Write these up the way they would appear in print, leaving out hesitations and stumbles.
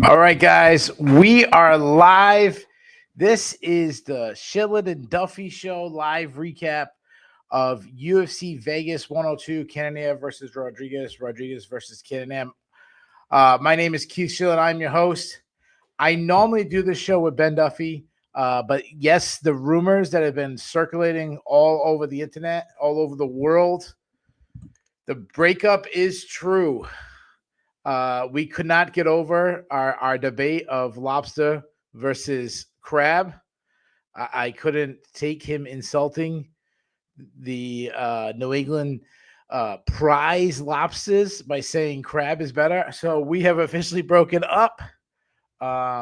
All right, guys, we are live. This is the Shillan and Duffy Show live recap of UFC Vegas 102, Cannonier versus Rodrigues, Rodrigues versus Cannonier. My name is Keith Shillan. I'm your host. I normally do this show with Ben Duffy, but yes, the rumors that have been circulating all over the internet, all over the world, the breakup is true. We could not get over our debate of lobster versus crab. I couldn't take him insulting the New England prize lobsters by saying crab is better. So we have officially broken up.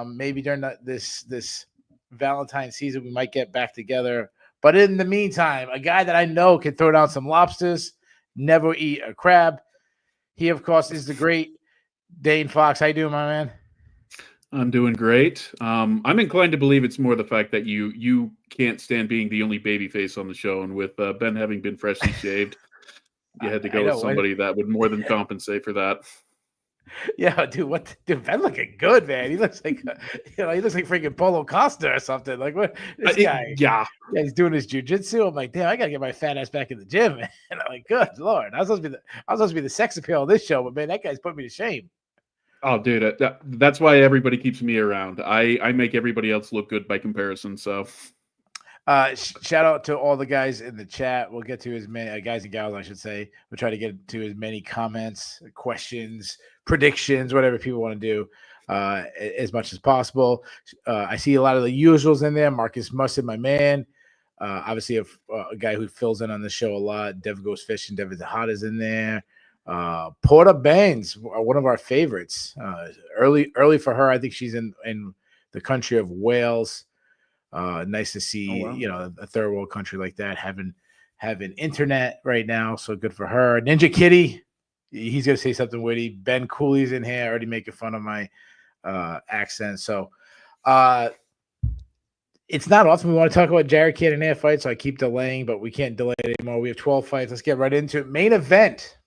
Maybe during this Valentine's season, we might get back together. But in the meantime, a guy that I know can throw down some lobsters, never eat a crab. He, of course, is the great Dayne Fox. How you doing, my man? I'm doing great. I'm inclined to believe it's more the fact that you can't stand being the only baby face on the show, and with Ben having been freshly shaved, you had to go with somebody that would more than compensate for that. Yeah, dude, Ben looking good, man. He looks like he looks like freaking Polo Costa or something. Like what this guy? Yeah, he's doing his jujitsu. I'm like, damn, I gotta get my fat ass back in the gym, man. And I'm like, good Lord, I was supposed to be the sex appeal of this show, but man, that guy's put me to shame. Oh, dude, that's why everybody keeps me around. I make everybody else look good by comparison. So, shout out to all the guys in the chat. We'll get to as many guys and gals, I should say. We'll try to get to as many comments, questions, predictions, whatever people want to do, as much as possible. I see a lot of the usuals in there. Marcus Mustard, my man. Obviously, a guy who fills in on the show a lot. Dev Goes Fishing. Dev Hot is in there. Porta Baines, one of our favorites. Early for her. I think she's in the country of Wales. Nice to see, a third world country like that having internet right now. So good for her. Ninja Kitty, he's gonna say something witty. Ben Cooley's in here, already making fun of my accent. So it's not often we want to talk about Jared Cannonier fights, so I keep delaying, but we can't delay it anymore. We have 12 fights. Let's get right into it. Main event.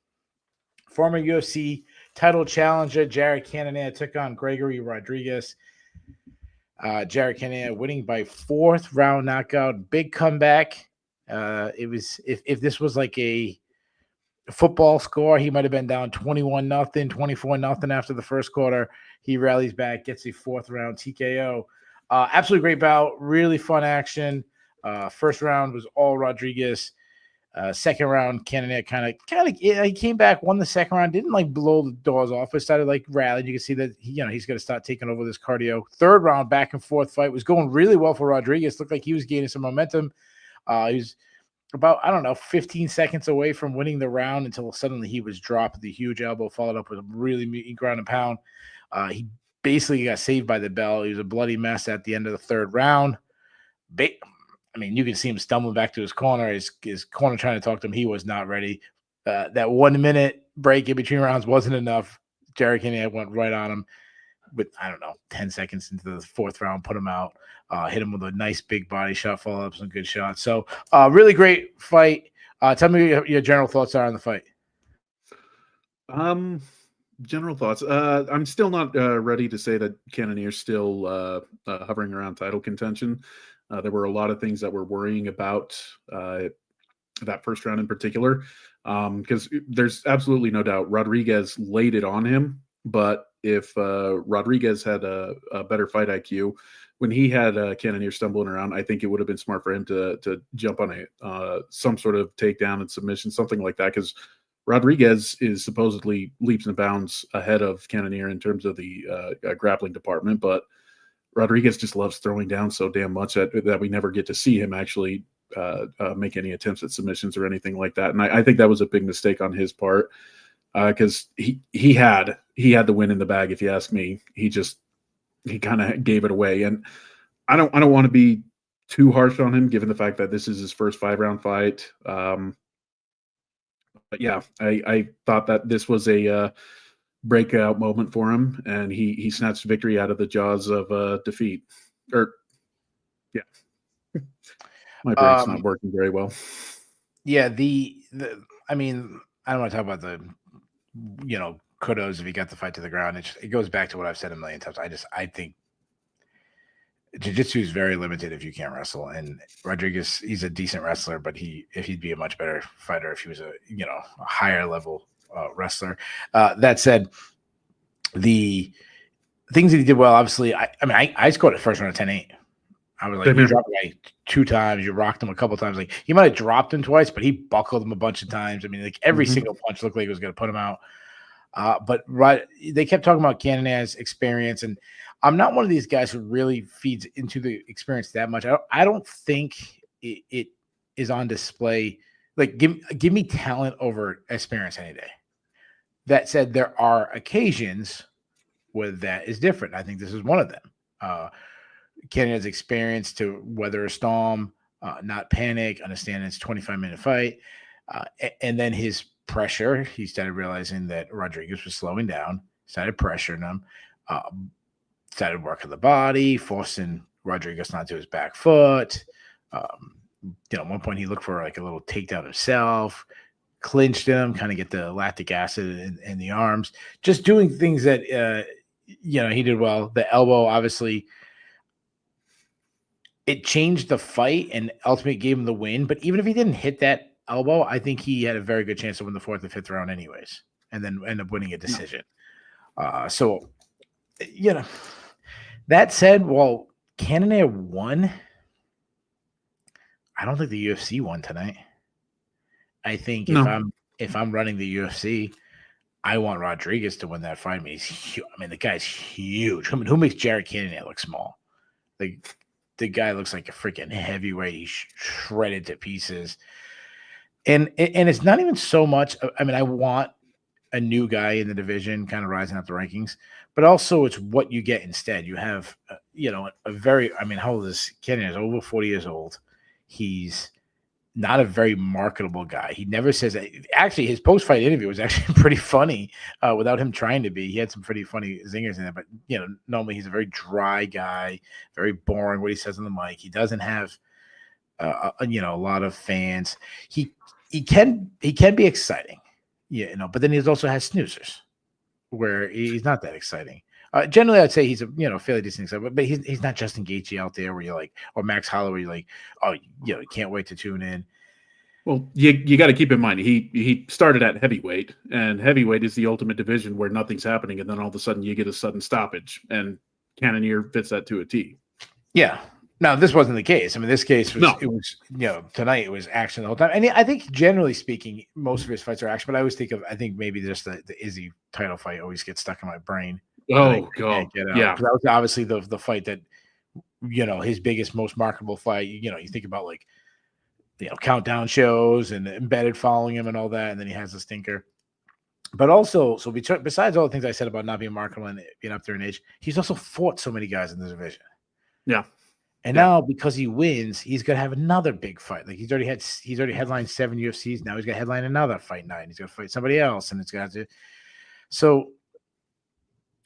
Former UFC title challenger Jared Cannonier took on Gregory Rodrigues. Jared Cannonier winning by 4th round knockout. Big comeback. It was if this was like a football score, he might have been down 21-0, 24-0 after the first quarter. He rallies back, gets a 4th round TKO. Absolutely great bout. Really fun action. First round was all Rodrigues. Second round, Cannonier kind of he came back, won the second round, didn't like blow the doors off, but started like rallying. You can see that he's going to start taking over this cardio. Third round, back and forth fight was going really well for Rodrigues. Looked like he was gaining some momentum. He was about 15 seconds away from winning the round until suddenly he was dropped. The huge elbow followed up with a really meaty ground and pound. He basically got saved by the bell. He was a bloody mess at the end of the third round. You can see him stumbling back to his corner. His corner trying to talk to him. He was not ready. That 1 minute break in between rounds wasn't enough. Jared Cannonier went right on him with, 10 seconds into the 4th round, put him out, hit him with a nice big body shot, follow up some good shots. So really great fight. Tell me your general thoughts are on the fight. General thoughts. I'm still not ready to say that Cannonier's still hovering around title contention. There were a lot of things that were worrying about that first round in particular, because there's absolutely no doubt Rodrigues laid it on him. But if Rodrigues had a better fight IQ, when he had Cannonier stumbling around, I think it would have been smart for him to jump on some sort of takedown and submission, something like that, because Rodrigues is supposedly leaps and bounds ahead of Cannonier in terms of the grappling department, but Rodrigues just loves throwing down so damn much that we never get to see him actually make any attempts at submissions or anything like that. And I think that was a big mistake on his part, because he had the win in the bag. If you ask me, he kind of gave it away. And I don't want to be too harsh on him, given the fact that this is his first 5-round fight. But yeah, I thought that this was a breakout moment for him, and he snatched victory out of the jaws of defeat. My brain's not working very well. Yeah, I don't want to talk about the kudos if he got the fight to the ground. It goes back to what I've said a million times. I think jiu-jitsu is very limited if you can't wrestle. And Rodrigues, he's a decent wrestler, but if he'd be a much better fighter if he was a higher level wrestler. That said, the things that he did well, obviously, I scored at first round of 10-8. I was like, you dropped the guy 2 times, you rocked him a couple times. Like, he might have dropped him twice, but he buckled him a bunch of times. I mean, like, every single punch looked like it was going to put him out. But they kept talking about Cannonier's experience, and I'm not one of these guys who really feeds into the experience that much. I don't think it is on display. Like, give me talent over experience any day. That said, there are occasions where that is different. I think this is one of them. Cannonier's experience to weather a storm, not panic, understand it's a 25-minute fight, and then his pressure. He started realizing that Rodrigues was slowing down, started pressuring him, started working the body, forcing Rodrigues not to his back foot. At one point he looked for like a little takedown himself, clinched him, kind of get the lactic acid in the arms, just doing things that he did well. The elbow, obviously, it changed the fight and ultimately gave him the win. But even if he didn't hit that elbow, I think he had a very good chance to win the 4th or 5th round anyways, and then end up winning a decision. That said, while Cannonier won, I don't think the UFC won tonight. I think if I'm running the UFC, I want Rodrigues to win that fight. The guy's huge. Who makes Jared Cannonier look small? The guy looks like a freaking heavyweight. He's shredded to pieces. And it's not even so much. I want a new guy in the division kind of rising up the rankings, but also it's what you get instead. You have, a very, how old is Cannonier? Is over 40 years old. He's not a very marketable guy. He never says that. Actually, his post-fight interview was actually pretty funny without him trying to be. He had some pretty funny zingers in it, but, normally he's a very dry guy, very boring what he says on the mic. He doesn't have, a lot of fans. He can be exciting, but then he also has snoozers where he's not that exciting. Generally, I'd say he's a fairly decent exciting, but he's not Justin Gaethje out there where you're like, or Max Holloway, you're like, can't wait to tune in. Well, you got to keep in mind he started at heavyweight, and heavyweight is the ultimate division where nothing's happening, and then all of a sudden you get a sudden stoppage, and Cannonier fits that to a T. Yeah. Now, this wasn't the case. This case was, It was, tonight it was action the whole time. And I think generally speaking, most of his fights are action, but I always think maybe just the Izzy title fight always gets stuck in my brain. Oh, God. Yeah. Because that was obviously the fight that, his biggest, most marketable fight. You think about countdown shows and embedded following him and all that. And then he has a stinker. But also, besides all the things I said about not being marketable and being up there in age, he's also fought so many guys in the division. Yeah. And now, because he wins, he's going to have another big fight. Like he's already headlined 7 UFCs. Now he's going to headline another fight night. He's going to fight somebody else, and it's going to have to. So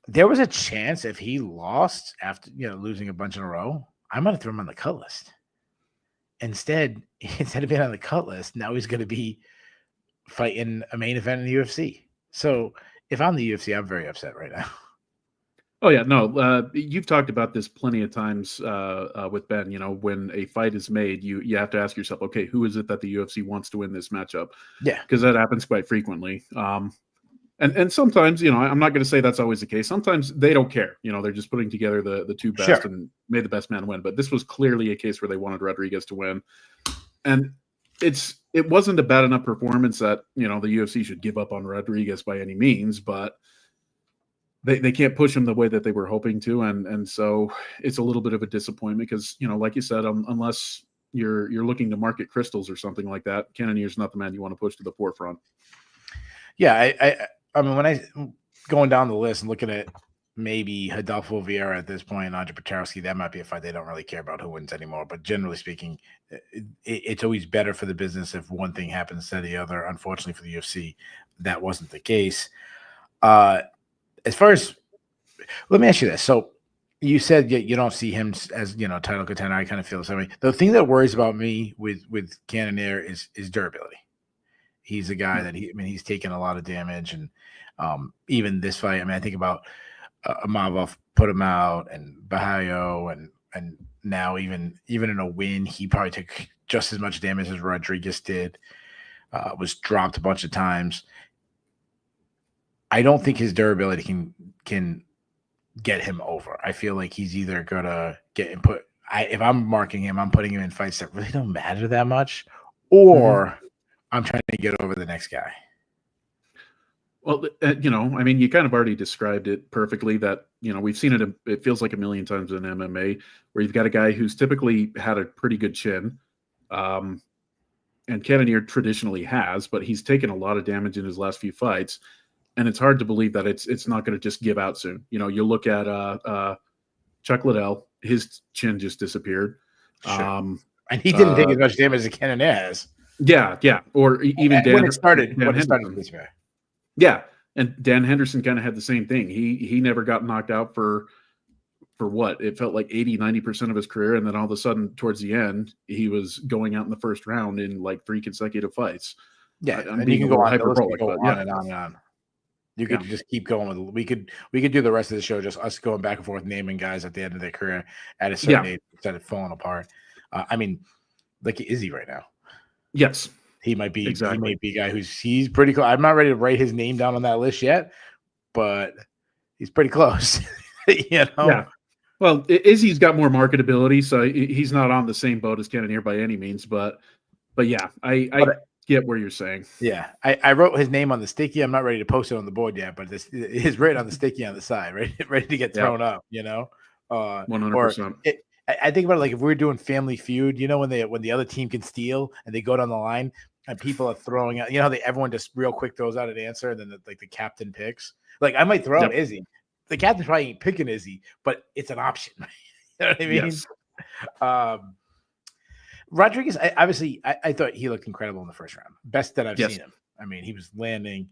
there was a chance if he lost after losing a bunch in a row, I might have thrown him on the cut list. Instead of being on the cut list, now he's going to be fighting a main event in the UFC. So if I'm the UFC, I'm very upset right now. Oh, yeah, no, you've talked about this plenty of times with Ben. When a fight is made, you have to ask yourself, okay, who is it that the UFC wants to win this matchup? Yeah. Because that happens quite frequently. And sometimes, I'm not going to say that's always the case. Sometimes they don't care. They're just putting together the two best and made the best man win. But this was clearly a case where they wanted Rodrigues to win. And it wasn't a bad enough performance that, the UFC should give up on Rodrigues by any means, but they can't push him the way that they were hoping to, and so it's a little bit of a disappointment because like you said, unless you're looking to market crystals or something like that, Cannonier's not the man you want to push to the forefront. Yeah, when I going down the list and looking at maybe Rodolfo Vieira at this point, Andre Petroski, that might be a fight they don't really care about who wins anymore. But generally speaking, it's always better for the business if one thing happens instead of the other. Unfortunately for the UFC, that wasn't the case. As far as, let me ask you this. So you said you don't see him as, title contender. I kind of feel the same way. The thing that worries about me with Cannonier is durability. He's a guy that he's taken a lot of damage, and even this fight. I mean, I think about Amavov put him out, and Bahayo, and now even in a win, he probably took just as much damage as Rodrigues did. Was dropped a bunch of times. I don't think his durability can get him over. I feel like he's either gonna get input. If I'm marking him, I'm putting him in fights that really don't matter that much, or I'm trying to get over the next guy. Well, you know, I mean, you kind of already described it perfectly. That, you know, we've seen it. It feels like a million times in MMA, where you've got a guy who's typically had a pretty good chin, and Cannonier traditionally has, but he's taken a lot of damage in his last few fights, and it's hard to believe that it's not going to just give out soon. You know, you look at Chuck Liddell, his chin just disappeared. Sure. And he didn't take as much damage as Cannonier has. Yeah. Or even when it started. Yeah, and Dan Henderson kind of had the same thing. He never got knocked out for what? It felt like 80-90% of his career, and then all of a sudden, towards the end, he was going out in the first round in like 3 consecutive fights. Yeah, and you can go on, hyperbolic, on and on and on. You could just keep going with. We could do the rest of the show just us going back and forth naming guys at the end of their career at a certain age instead of falling apart. I mean, like Izzy right now. Yes. He might be He might be a guy he's pretty close. I'm not ready to write his name down on that list yet, but he's pretty close. You know? Yeah. Well, Izzy's got more marketability, so he's not on the same boat as Cannonier by any means. But yeah, I get where you're saying. Yeah, I wrote his name on the sticky. I'm not ready to post it on the board yet, but this is written on the sticky on the side, ready to get thrown up. You know, 100%. I think about it like if we were doing Family Feud, you know, when the other team can steal and they go down the line and people are throwing out, you know, how everyone just real quick throws out an answer and then the captain picks. Like I might throw out Izzy. The captain probably ain't picking Izzy, but it's an option. You know what I mean? Yes. Rodrigues, I thought he looked incredible in the first round. Best that I've seen him. I mean, he was landing,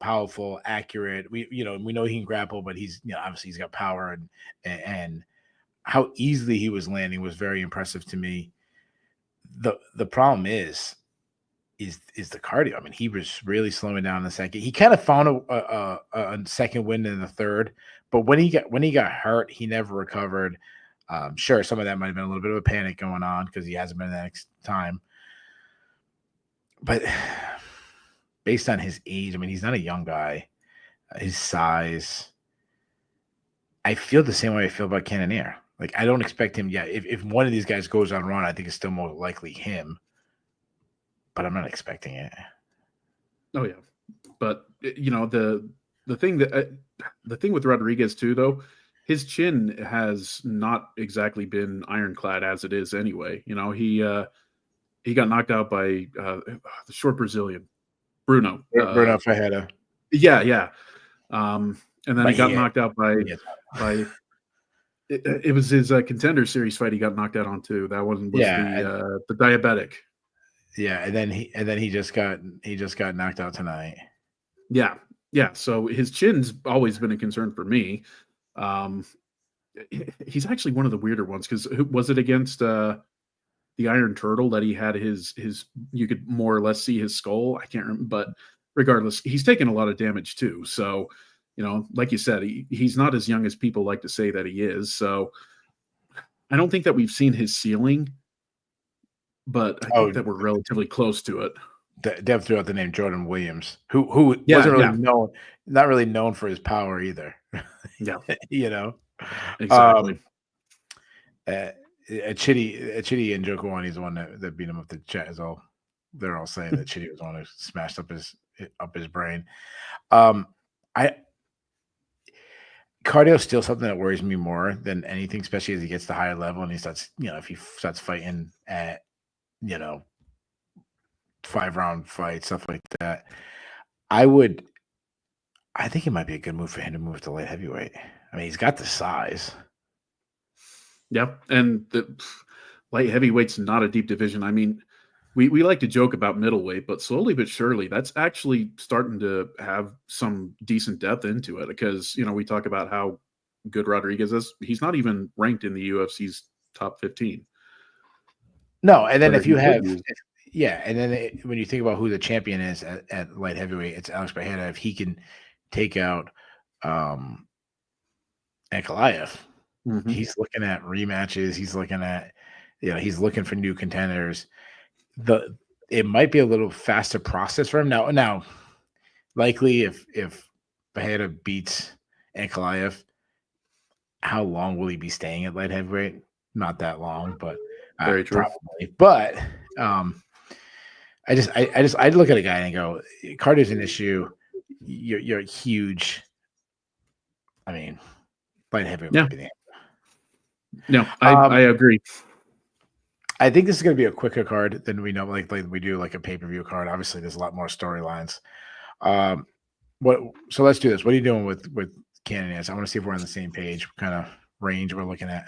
powerful, accurate. We know he can grapple, but he's, you know, obviously he's got power and how easily he was landing was very impressive to me. The problem is the cardio. I mean, he was really slowing down in the second. He kind of found a second win in the third, but when he got hurt, he never recovered. Sure, some of that might have been a little bit of a panic going on because he hasn't been the next time. But based on his age, I mean, he's not a young guy. His size, I feel the same way I feel about Cannonier. Like, I don't expect him. Yeah, if one of these guys goes on run, I think it's still more likely him. But I'm not expecting it. Oh yeah, but you know the thing with Rodrigues too, though, his chin has not exactly been ironclad as it is anyway. You know, he got knocked out by the short Brazilian Bruno Ferreira. Yeah. And then he got knocked out by it was his Contender Series fight. He got knocked out on too. That one was the diabetic. Yeah, and then he just got knocked out tonight. Yeah. So his chin's always been a concern for me. He's actually one of the weirder ones because was it against the Iron Turtle that he had his you could more or less see his skull? I can't remember, but regardless, he's taken a lot of damage too. So, you know, like you said, he's not as young as people like to say that he is. So I don't think that we've seen his ceiling, but I think that we're relatively close to it. Dev threw out the name Jordan Williams, who wasn't really known, not really known for his power either. Yeah, you know, exactly. Chitty and Jokuani is the one that beat him up the chat. They're all saying that Chitty was the one who smashed up his brain. Cardio is still something that worries me more than anything, especially as he gets to higher level and he starts, you know, if he starts fighting at, you know, 5-round fights, stuff like that. I think it might be a good move for him to move to light heavyweight. I mean, he's got the size. Yep. And the light heavyweight's not a deep division. I mean, we like to joke about middleweight, but slowly but surely that's actually starting to have some decent depth into it because, you know, we talk about how good Rodrigues is. He's not even ranked in the UFC's top 15. No, and then if you Yeah, and then when you think about who the champion is at light heavyweight, it's Alex Pereira. If he can take out Ankalaev, he's looking at rematches. He's looking at, he's looking for new contenders. It might be a little faster process for him now. Likely, if Pereira beats Ankalaev, how long will he be staying at light heavyweight? Not that long, but very true. Probably. But I look at a guy and go, cardio's an issue. You're huge. I mean, light heavyweight might be the answer. No, I agree. I think this is going to be a quicker card than we know, like we do like a pay-per-view card. Obviously, there's a lot more storylines. So let's do this. What are you doing with Cannonier? I want to see if we're on the same page, what kind of range we're looking at.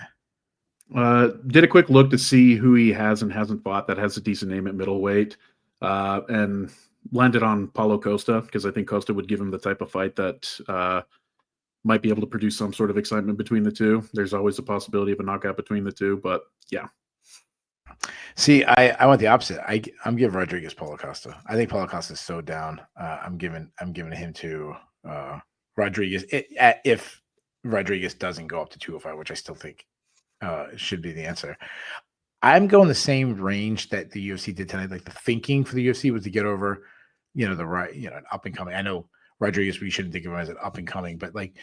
Did a quick look to see who he has and hasn't fought that has a decent name at middleweight, and landed on Paulo Costa because I think Costa would give him the type of fight that might be able to produce some sort of excitement between the two. There's always a possibility of a knockout between the two, but yeah. See, I want the opposite. I'm giving Rodrigues Paulo Costa. I think Paulo Costa is so down. I'm giving him to Rodrigues if Rodrigues doesn't go up to 205, which I still think should be the answer. I'm going the same range that the UFC did tonight. Like the thinking for the UFC was to get over, an up and coming. I know Rodrigues, we shouldn't think of him as an up and coming, but like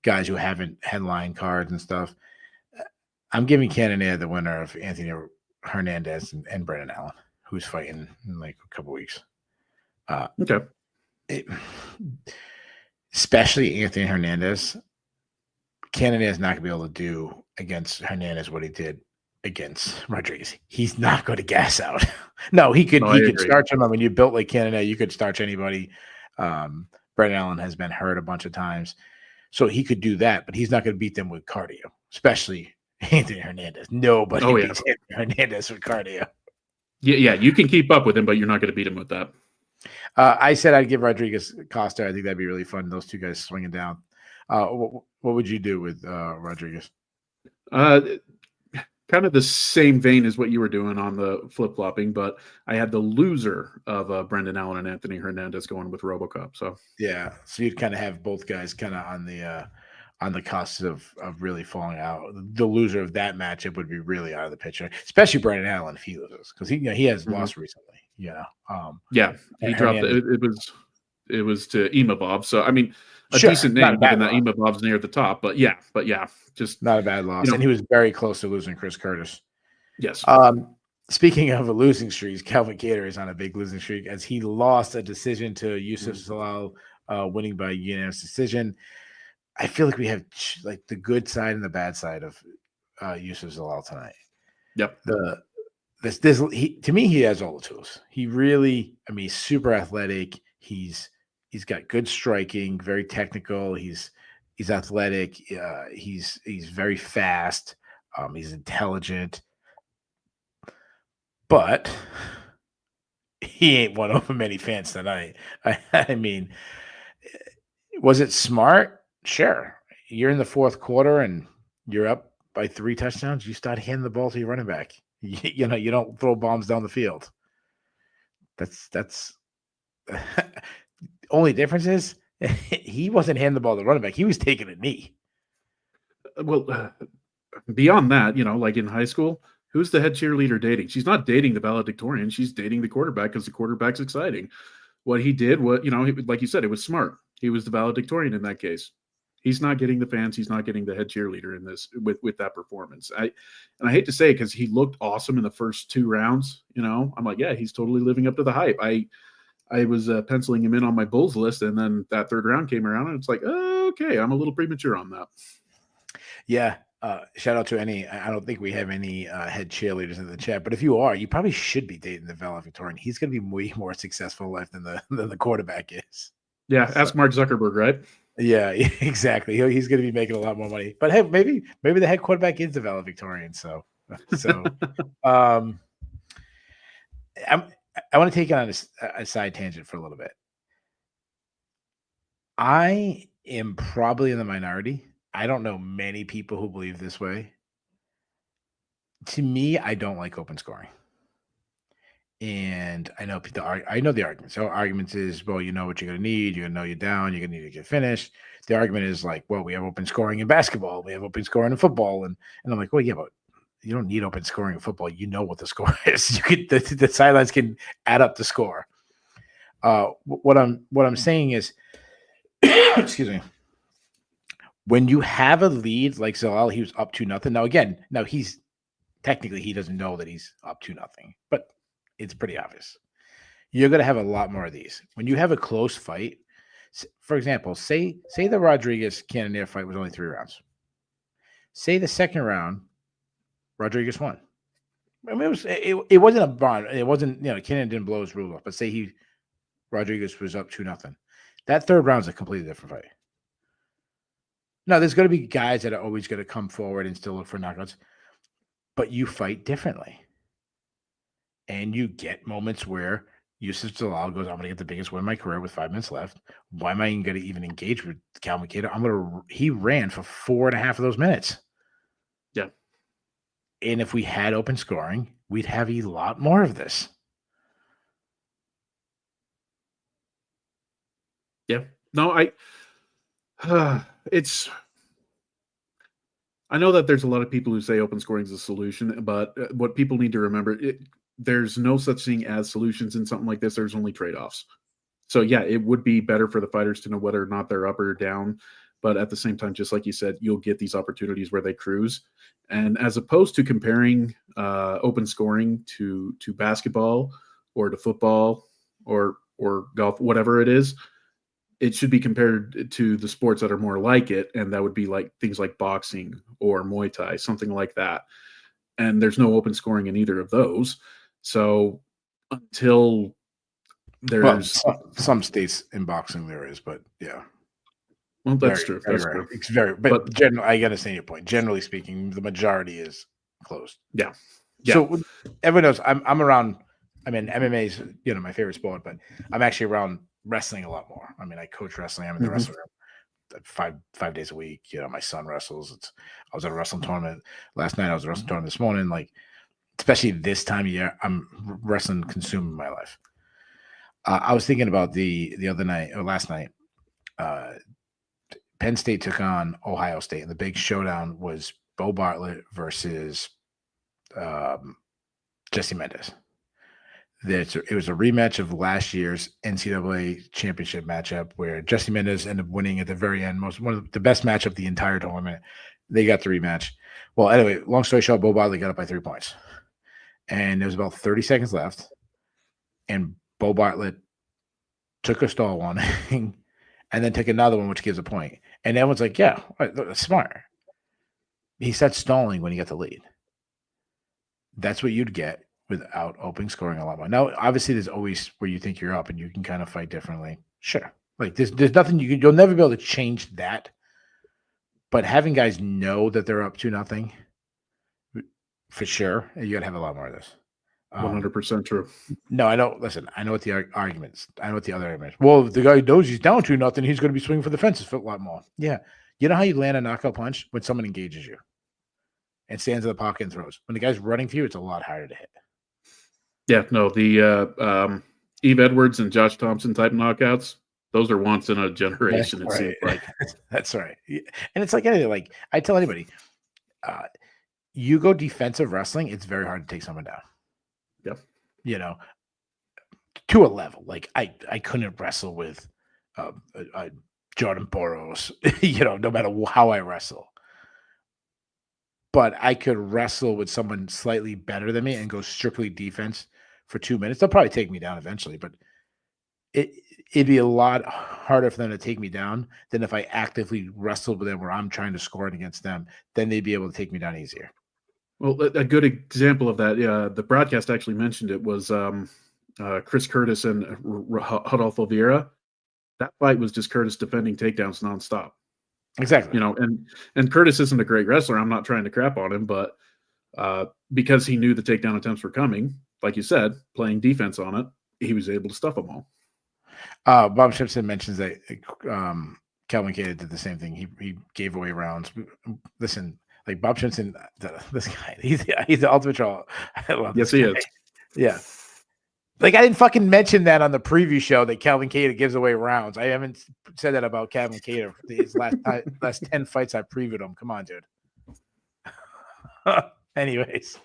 guys who haven't headline cards and stuff. I'm giving Cannonier the winner of Anthony Hernandez and Brendan Allen, who's fighting in like a couple weeks. Okay. Especially Anthony Hernandez. Cannonier is not going to be able to do against Hernandez what he did against Rodrigues. He's not going to gas out. No, he could starch him. I mean, you built like Cannonier, you could starch anybody. Brendan Allen has been hurt a bunch of times, so he could do that, but he's not going to beat them with cardio, especially Anthony Hernandez. Nobody beats Anthony Hernandez with cardio. Yeah, you can keep up with him, but you're not going to beat him with that. I said I'd give Rodrigues Costa. I think that'd be really fun. Those two guys swinging down. What would you do with Rodrigues? Kind of the same vein as what you were doing on the flip-flopping, but I had the loser of Brendan Allen and Anthony Hernandez going with RoboCop. So yeah, so you'd kind of have both guys kind of on the cusp of really falling out. The loser of that matchup would be really out of the picture, especially Brendan Allen if he loses, because he has lost recently. He dropped it. It was to Imavov. So I mean, decent name given that Imavov's near the top, but yeah, just not a bad loss. And he was very close to losing Chris Curtis. Yes. Speaking of a losing streak, Calvin Kattar is on a big losing streak as he lost a decision to Yusuf Zalal, winning by unanimous decision. I feel like we have like the good side and the bad side of Yusuf Zalal tonight. Yep. To me, he has all the tools. He really, he's super athletic. He's got good striking, very technical. He's athletic. He's very fast. He's intelligent, but he ain't won over many fans tonight. I mean, was it smart? Sure. You're in the fourth quarter and you're up by 3 touchdowns. You start handing the ball to your running back. You don't throw bombs down the field. That's only difference is he wasn't handing the ball to the running back. He was taking a knee. Well, beyond that, like in high school, who's the head cheerleader dating? She's not dating the valedictorian. She's dating the quarterback because the quarterback's exciting. What he did, like you said, it was smart. He was the valedictorian in that case. He's not getting the fans. He's not getting the head cheerleader in this with that performance. I hate to say it because he looked awesome in the first 2 rounds. I'm like, yeah, he's totally living up to the hype. I was penciling him in on my Bulls list, and then that 3rd round came around, and it's like, okay, I'm a little premature on that. Yeah. Shout out to I don't think we have any head cheerleaders in the chat, but if you are, you probably should be dating the valedictorian. He's going to be way more successful in life than the quarterback is. Yeah, ask Mark Zuckerberg, right? Yeah, exactly. He's going to be making a lot more money. But hey, maybe the head quarterback is the valedictorian. So I want to take it on a side tangent for a little bit. I am probably in the minority. I don't know many people who believe this way. To me, I don't like open scoring. And I know the argument. So arguments is, well, you know what you're going to need. You're going to know you're down. You're going to need to get finished. The argument is like, well, we have open scoring in basketball. We have open scoring in football. And I'm like, well, yeah, but you don't need open scoring in football. You know what the score is. You could the sidelines can add up the score. What I'm saying is, excuse me. When you have a lead like Zalal, he was up 2-0. Now he's technically he doesn't know that he's up 2-0, but it's pretty obvious. You're going to have a lot more of these. When you have a close fight, for example, say the Rodrigues Cannonier fight was only 3 rounds. Say the second round, Rodrigues won. I mean, it wasn't a bond. It wasn't, Cannonier didn't blow his rule off, but say Rodrigues was up 2-0. That third round is a completely different fight. Now, there's going to be guys that are always going to come forward and still look for knockouts, but you fight differently. And you get moments where Yusuf Zalal goes, I'm going to get the biggest win of my career with 5 minutes left. Why am I going to even engage with Calvin Kattar? He ran for 4.5 of those minutes. Yeah. And if we had open scoring, we'd have a lot more of this. Yeah. No, I know that there's a lot of people who say open scoring is a solution, but what people need to remember, there's no such thing as solutions in something like this. There's only trade-offs. So yeah, it would be better for the fighters to know whether or not they're up or down. But at the same time, just like you said, you'll get these opportunities where they cruise. And as opposed to comparing open scoring to basketball or to football or golf, whatever it is, it should be compared to the sports that are more like it. And that would be like things like boxing or Muay Thai, something like that. And there's no open scoring in either of those. So until there's some states in boxing there is, but yeah. Well, that's true. That's true. It's but I understand your point. Generally speaking, the majority is closed. Yeah. So everyone knows I'm around. I mean, MMA is my favorite sport, but I'm actually around wrestling a lot more. I mean, I coach wrestling. I'm in the wrestling room 5 days a week. My son wrestles. I was at a wrestling tournament last night. I was at a wrestling tournament this morning. Like, especially this time of year, I'm wrestling consuming my life. I was thinking about the other night or last night. Penn State took on Ohio State, and the big showdown was Bo Bartlett versus Jesse Mendez. It was a rematch of last year's NCAA championship matchup where Jesse Mendez ended up winning at the very end. One of the best match of the entire tournament. They got the rematch. Well, anyway, long story short, Bo Bartlett got up by 3 points. And there was about 30 seconds left. And Bo Bartlett took a stall one and then took another one, which gives a point. And everyone's like, yeah, that's smart. He started stalling when he got the lead. That's what you'd get without open scoring a lot more. Now, obviously, there's always where you think you're up and you can kind of fight differently. Sure. Like there's nothing you'll never be able to change that. But having guys know that they're up 2-0, for sure, you got to have a lot more of this. 100% true. No, I know. Listen, I know what the arguments. I know what the other arguments. Well, if the guy knows he's down 2-0, he's going to be swinging for the fences for a lot more. Yeah, you know how you land a knockout punch when someone engages you and stands in the pocket and throws. When the guy's running to you, it's a lot harder to hit. Yeah, no, the Eve Edwards and Josh Thompson type knockouts, those are once in a generation. It seems like. That's right, and it's like anything. Like I tell anybody, you go defensive wrestling, it's very hard to take someone down. Yep. To a level. Like I couldn't wrestle with Jordan Burroughs, no matter how I wrestle. But I could wrestle with someone slightly better than me and go strictly defense for 2 minutes. They'll probably take me down eventually, but it'd be a lot harder for them to take me down than if I actively wrestled with them where I'm trying to score it against them. Then they'd be able to take me down easier. Well, a good example of that, the broadcast actually mentioned it, was Chris Curtis and Rodolfo Vieira. That fight was just Curtis defending takedowns nonstop. Exactly. And Curtis isn't a great wrestler. I'm not trying to crap on him, but because he knew the takedown attempts were coming, like you said, playing defense on it, he was able to stuff them all. Bob Simpson mentions that Calvin Kattar did the same thing. He gave away rounds. Listen, like Bob Simpson, this guy, he's the ultimate troll. I love yes, he is. Yeah. Like, I didn't fucking mention that on the preview show that Calvin Kattar gives away rounds. I haven't said that about Calvin Kattar. His last 10 fights I previewed him. Come on, dude. Anyways,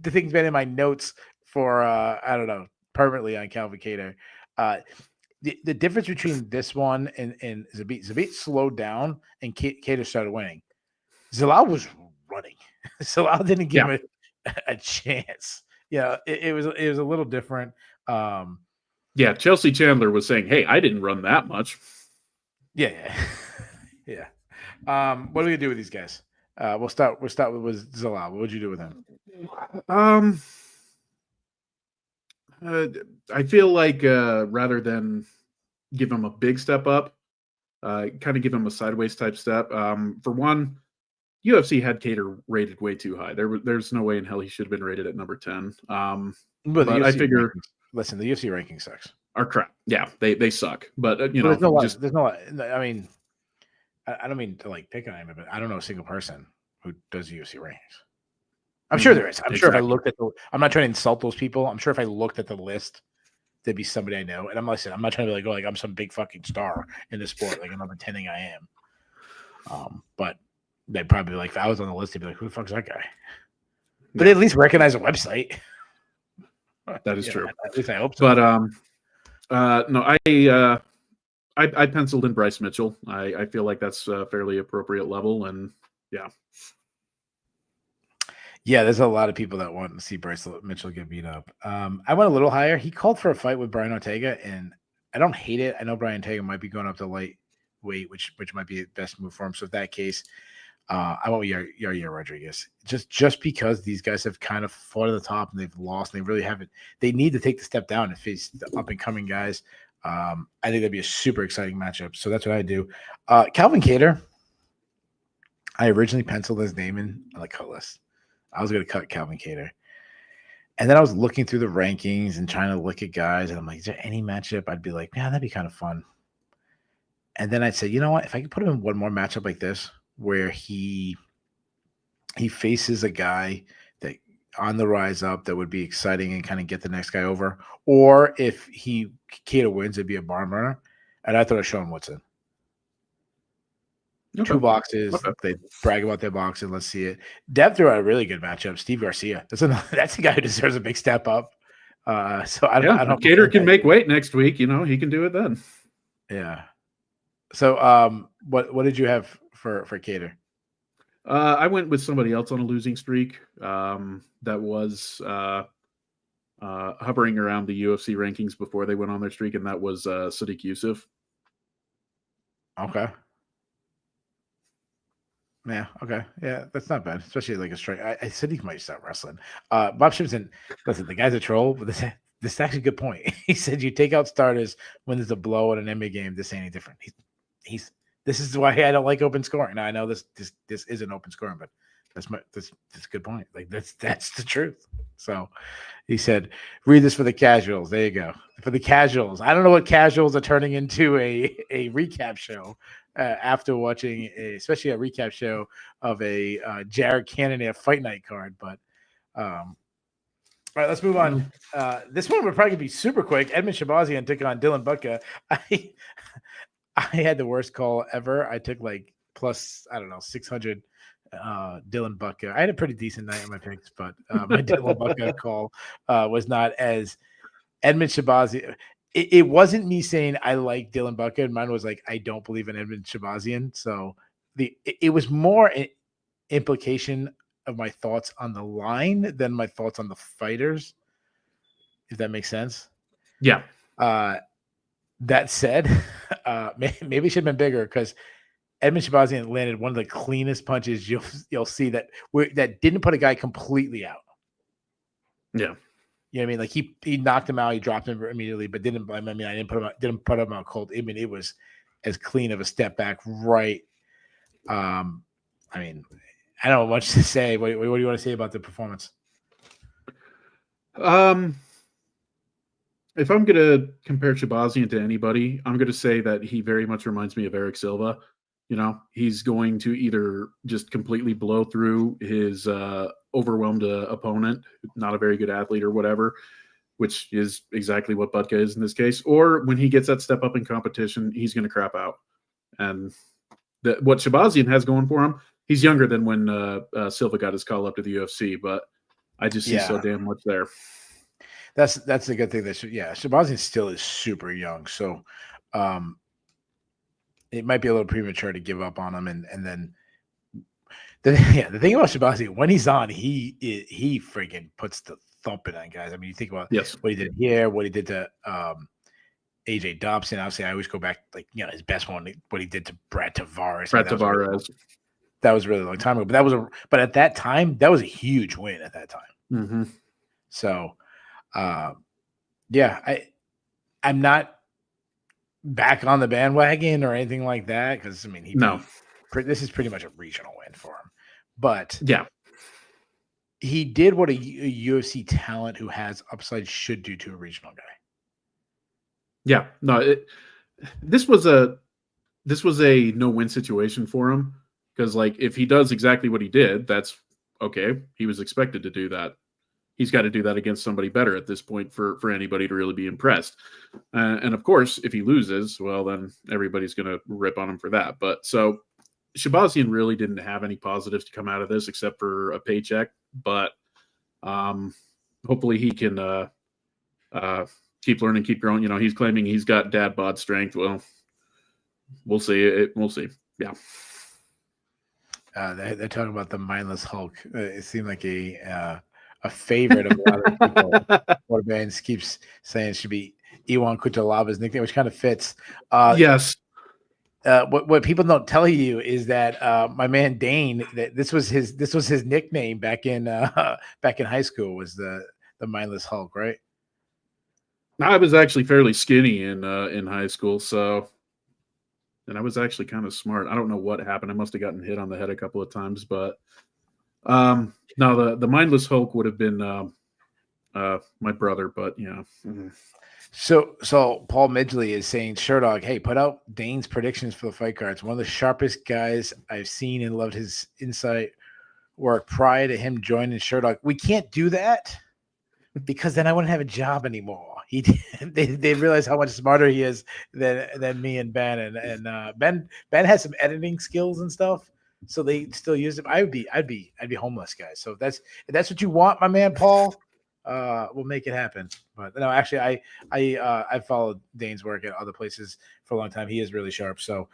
the thing's been in my notes for I don't know, permanently on Calvin Kattar. The difference between this one and Zabit slowed down and Kattar started winning. Zalal was running. Zalal didn't give him a chance. Yeah, it was a little different. Yeah, Chelsea Chandler was saying, "Hey, I didn't run that much." Yeah. What are we gonna do with these guys? We'll start with Zalal. What would you do with him? I feel like rather than give him a big step up, kind of give him a sideways type step. For one, UFC had Kattar rated way too high. There's no way in hell he should have been rated at number 10. But I figure, listen, the UFC ranking sucks. Are crap. Yeah, they suck. But there's no. I mean, I don't mean to like pick on him, but I don't know a single person who does UFC rankings. I'm sure there is. I'm sure if I looked at I'm not trying to insult those people. I'm sure if I looked at the list, there'd be somebody I know. And I'm not trying to like I'm some big fucking star in the sport. Like I'm not pretending I am. But they'd probably be like, if I was on the list, they'd be like, who the fuck's that guy? But at least recognize a website. That is true. At least I hope so. But no, I penciled in Bryce Mitchell. I feel like that's a fairly appropriate level, and yeah, there's a lot of people that want to see Bryce Mitchell get beat up. I went a little higher. He called for a fight with Brian Ortega, and I don't hate it. I know Brian Ortega might be going up to lightweight, which might be the best move for him. So in that case, I went with Yair Rodrigues. Just because these guys have kind of fought at the top and they've lost, and they really haven't. They need to take the step down and face the up and coming guys. I think that'd be a super exciting matchup. So that's what I do. Calvin Kattar, I originally penciled his name in on the cut list. I was going to cut Calvin Kattar. And then I was looking through the rankings and trying to look at guys. And I'm like, is there any matchup I'd be like, yeah, that'd be kind of fun. And then I'd say, you know what? If I could put him in one more matchup like this, where he faces a guy that on the rise up that would be exciting and kind of get the next guy over. Or if Kattar wins, it'd be a barn burner. And I thought of Sean Woodson. Okay. 2 boxes. Okay. They brag about their boxing. Let's see it. Dev threw out a really good matchup. Steve Garcia. That's a guy who deserves a big step up. So I don't. Kattar can make weight next week. He can do it then. Yeah. So what did you have for Kattar? I went with somebody else on a losing streak. That was hovering around the UFC rankings before they went on their streak, and that was Sadiq Yusuf. Okay. Yeah. Okay. Yeah, that's not bad, especially like a strike. I said he might start wrestling. Bob Simpson, listen, the guy's a troll, but this is actually a good point. He said you take out starters when there's a blow in an NBA game. This ain't any different. This is why I don't like open scoring. Now I know this isn't open scoring, but that's a good point. Like that's the truth. So he said, read this for the casuals. There you go. For the casuals. I don't know what casuals are turning into a recap show. After watching especially a recap show of a Jared Cannonier fight night card. But all right, let's move on. This one would probably be super quick. Edmund Shabazian took on Dylan Bucka. I had the worst call ever. I took like plus, I don't know, 600 Dylan Bucka. I had a pretty decent night on my picks, but my Dylan Bucka call was not as Edmund Shabazian. It wasn't me saying I like Dylan Bucka, and mine was like I don't believe in Edmund Shabazian. So it was more an implication of my thoughts on the line than my thoughts on the fighters, if that makes sense. Yeah. That said, maybe it should have been bigger because Edmund Shabazian landed one of the cleanest punches you'll see that didn't put a guy completely out. Yeah. You know what I mean? Like he knocked him out, he dropped him immediately, but I didn't put him out cold. I mean, it was as clean of a step back, right? I mean, I don't know much to say. What do you want to say about the performance? If I'm gonna compare Shabazian to anybody, I'm gonna say that he very much reminds me of Eric Silva. He's going to either just completely blow through his overwhelmed opponent, not a very good athlete or whatever, which is exactly what Bucka is in this case, or when he gets that step up in competition, he's going to crap out. And what Shabazian has going for him, he's younger than when Silva got his call up to the UFC, but I just see so damn much there. That's the good thing. Shabazian still is super young, so it might be a little premature to give up on him. And then the thing about Shabazian, when he's on, he freaking puts the thumping on guys. I mean, you think about what he did here, what he did to AJ Dobson. Obviously, I always go back, like, his best one, what he did to Brad Tavares. That was a really long time ago. But at that time, that was a huge win at that time. Mm-hmm. So, I'm not back on the bandwagon or anything like that, because I mean, this is pretty much a regional win for him. But he did what a UFC talent who has upside should do to a regional guy. Yeah, no, this was a no-win situation for him, because, like, if he does exactly what he did, that's okay. He was expected to do that. He's got to do that against somebody better at this point for anybody to really be impressed. And of course, if he loses, well, then everybody's going to rip on him for that. But so Shabazian really didn't have any positives to come out of this except for a paycheck. But hopefully he can keep learning, keep growing. He's claiming he's got dad bod strength. Well, we'll see. We'll see. Yeah. They're talking about the mindless Hulk. It seemed like a favorite of a lot of people. What bands keeps saying should be Iwan Kutalaba's nickname, which kind of fits. Yes. What people don't tell you is that my man Dayne, that this was his nickname back in high school, was the mindless Hulk, right? I was actually fairly skinny in high school, and I was actually kind of smart. I don't know what happened. I must have gotten hit on the head a couple of times, but no, the mindless Hulk would have been my brother, but yeah. Mm-hmm. So Paul Midgley is saying, Sherdog, hey, put out Dayne's predictions for the fight cards. One of the sharpest guys I've seen, and loved his insight work prior to him joining Sherdog. We can't do that because then I wouldn't have a job anymore. They realize how much smarter he is than me and Ben, and Ben has some editing skills and stuff, so they still use him. I'd be homeless, guys. So if that's what you want, my man Paul, we'll make it happen. But no, actually, I followed Dayne's work at other places for a long time. He is really sharp. So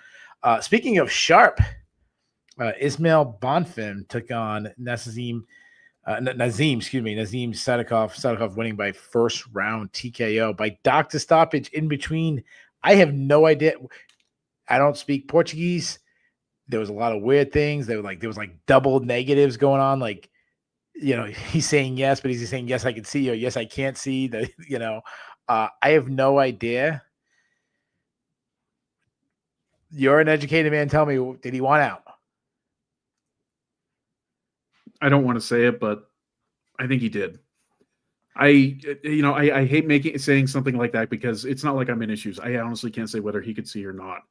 speaking of sharp, Ismail Bonfim took on Nazim Sakov. Sakov winning by first round TKO by doctor stoppage. In between, I have no idea. I don't speak Portuguese. There was a lot of weird things. There was double negatives going on. Like, he's saying yes, but he's saying yes, I can see, or yes, I can't see. I have no idea. You're an educated man. Tell me, did he want out? I don't want to say it, but I think he did. I hate saying something like that because it's not like I'm in issues. I honestly can't say whether he could see or not.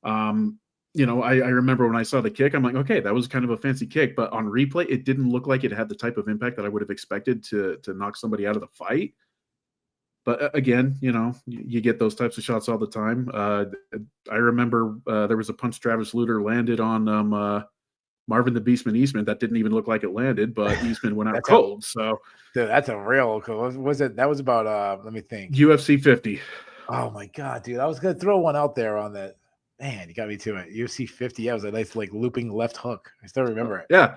I remember when I saw the kick, I'm like, okay, that was kind of a fancy kick, but on replay, it didn't look like it had the type of impact that I would have expected to knock somebody out of the fight. But again, you get those types of shots all the time. I remember there was a punch Travis Lutter landed on Marvin the Beastman Eastman that didn't even look like it landed, but Eastman went out cold. So dude, that's a real cool. Was it? That was about let me think. UFC 50. Oh my god, dude! I was gonna throw one out there on that. Man, you got me to it. UFC 50. Yeah, it was a nice looping left hook. I still remember it. Yeah,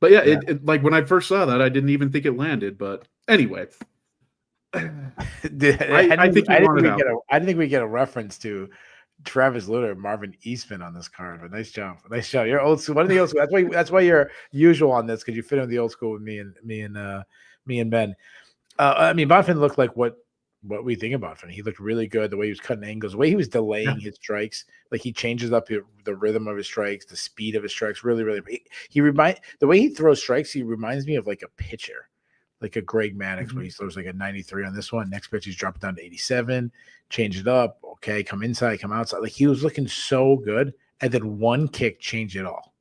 but yeah, yeah. It like when I first saw that, I didn't even think it landed. But anyway, I didn't think we get a reference to Travis Lutter and Marvin Eastman on this card, but nice job. You're old school. One of the old school. That's why you're usual on this, because you fit in the old school with me and Ben. I mean, Bonfim looked like what we think about him. He looked really good. The way he was cutting angles, the way he was delaying his strikes, like he changes up the rhythm of his strikes, the speed of his strikes. Really, really. The way he throws strikes, he reminds me of like a pitcher, like a Greg Maddux, where he throws like a 93 on this one. Next pitch, he's dropping down to 87. Change it up. Okay, come inside, come outside. Like he was looking so good, and then one kick changed it all.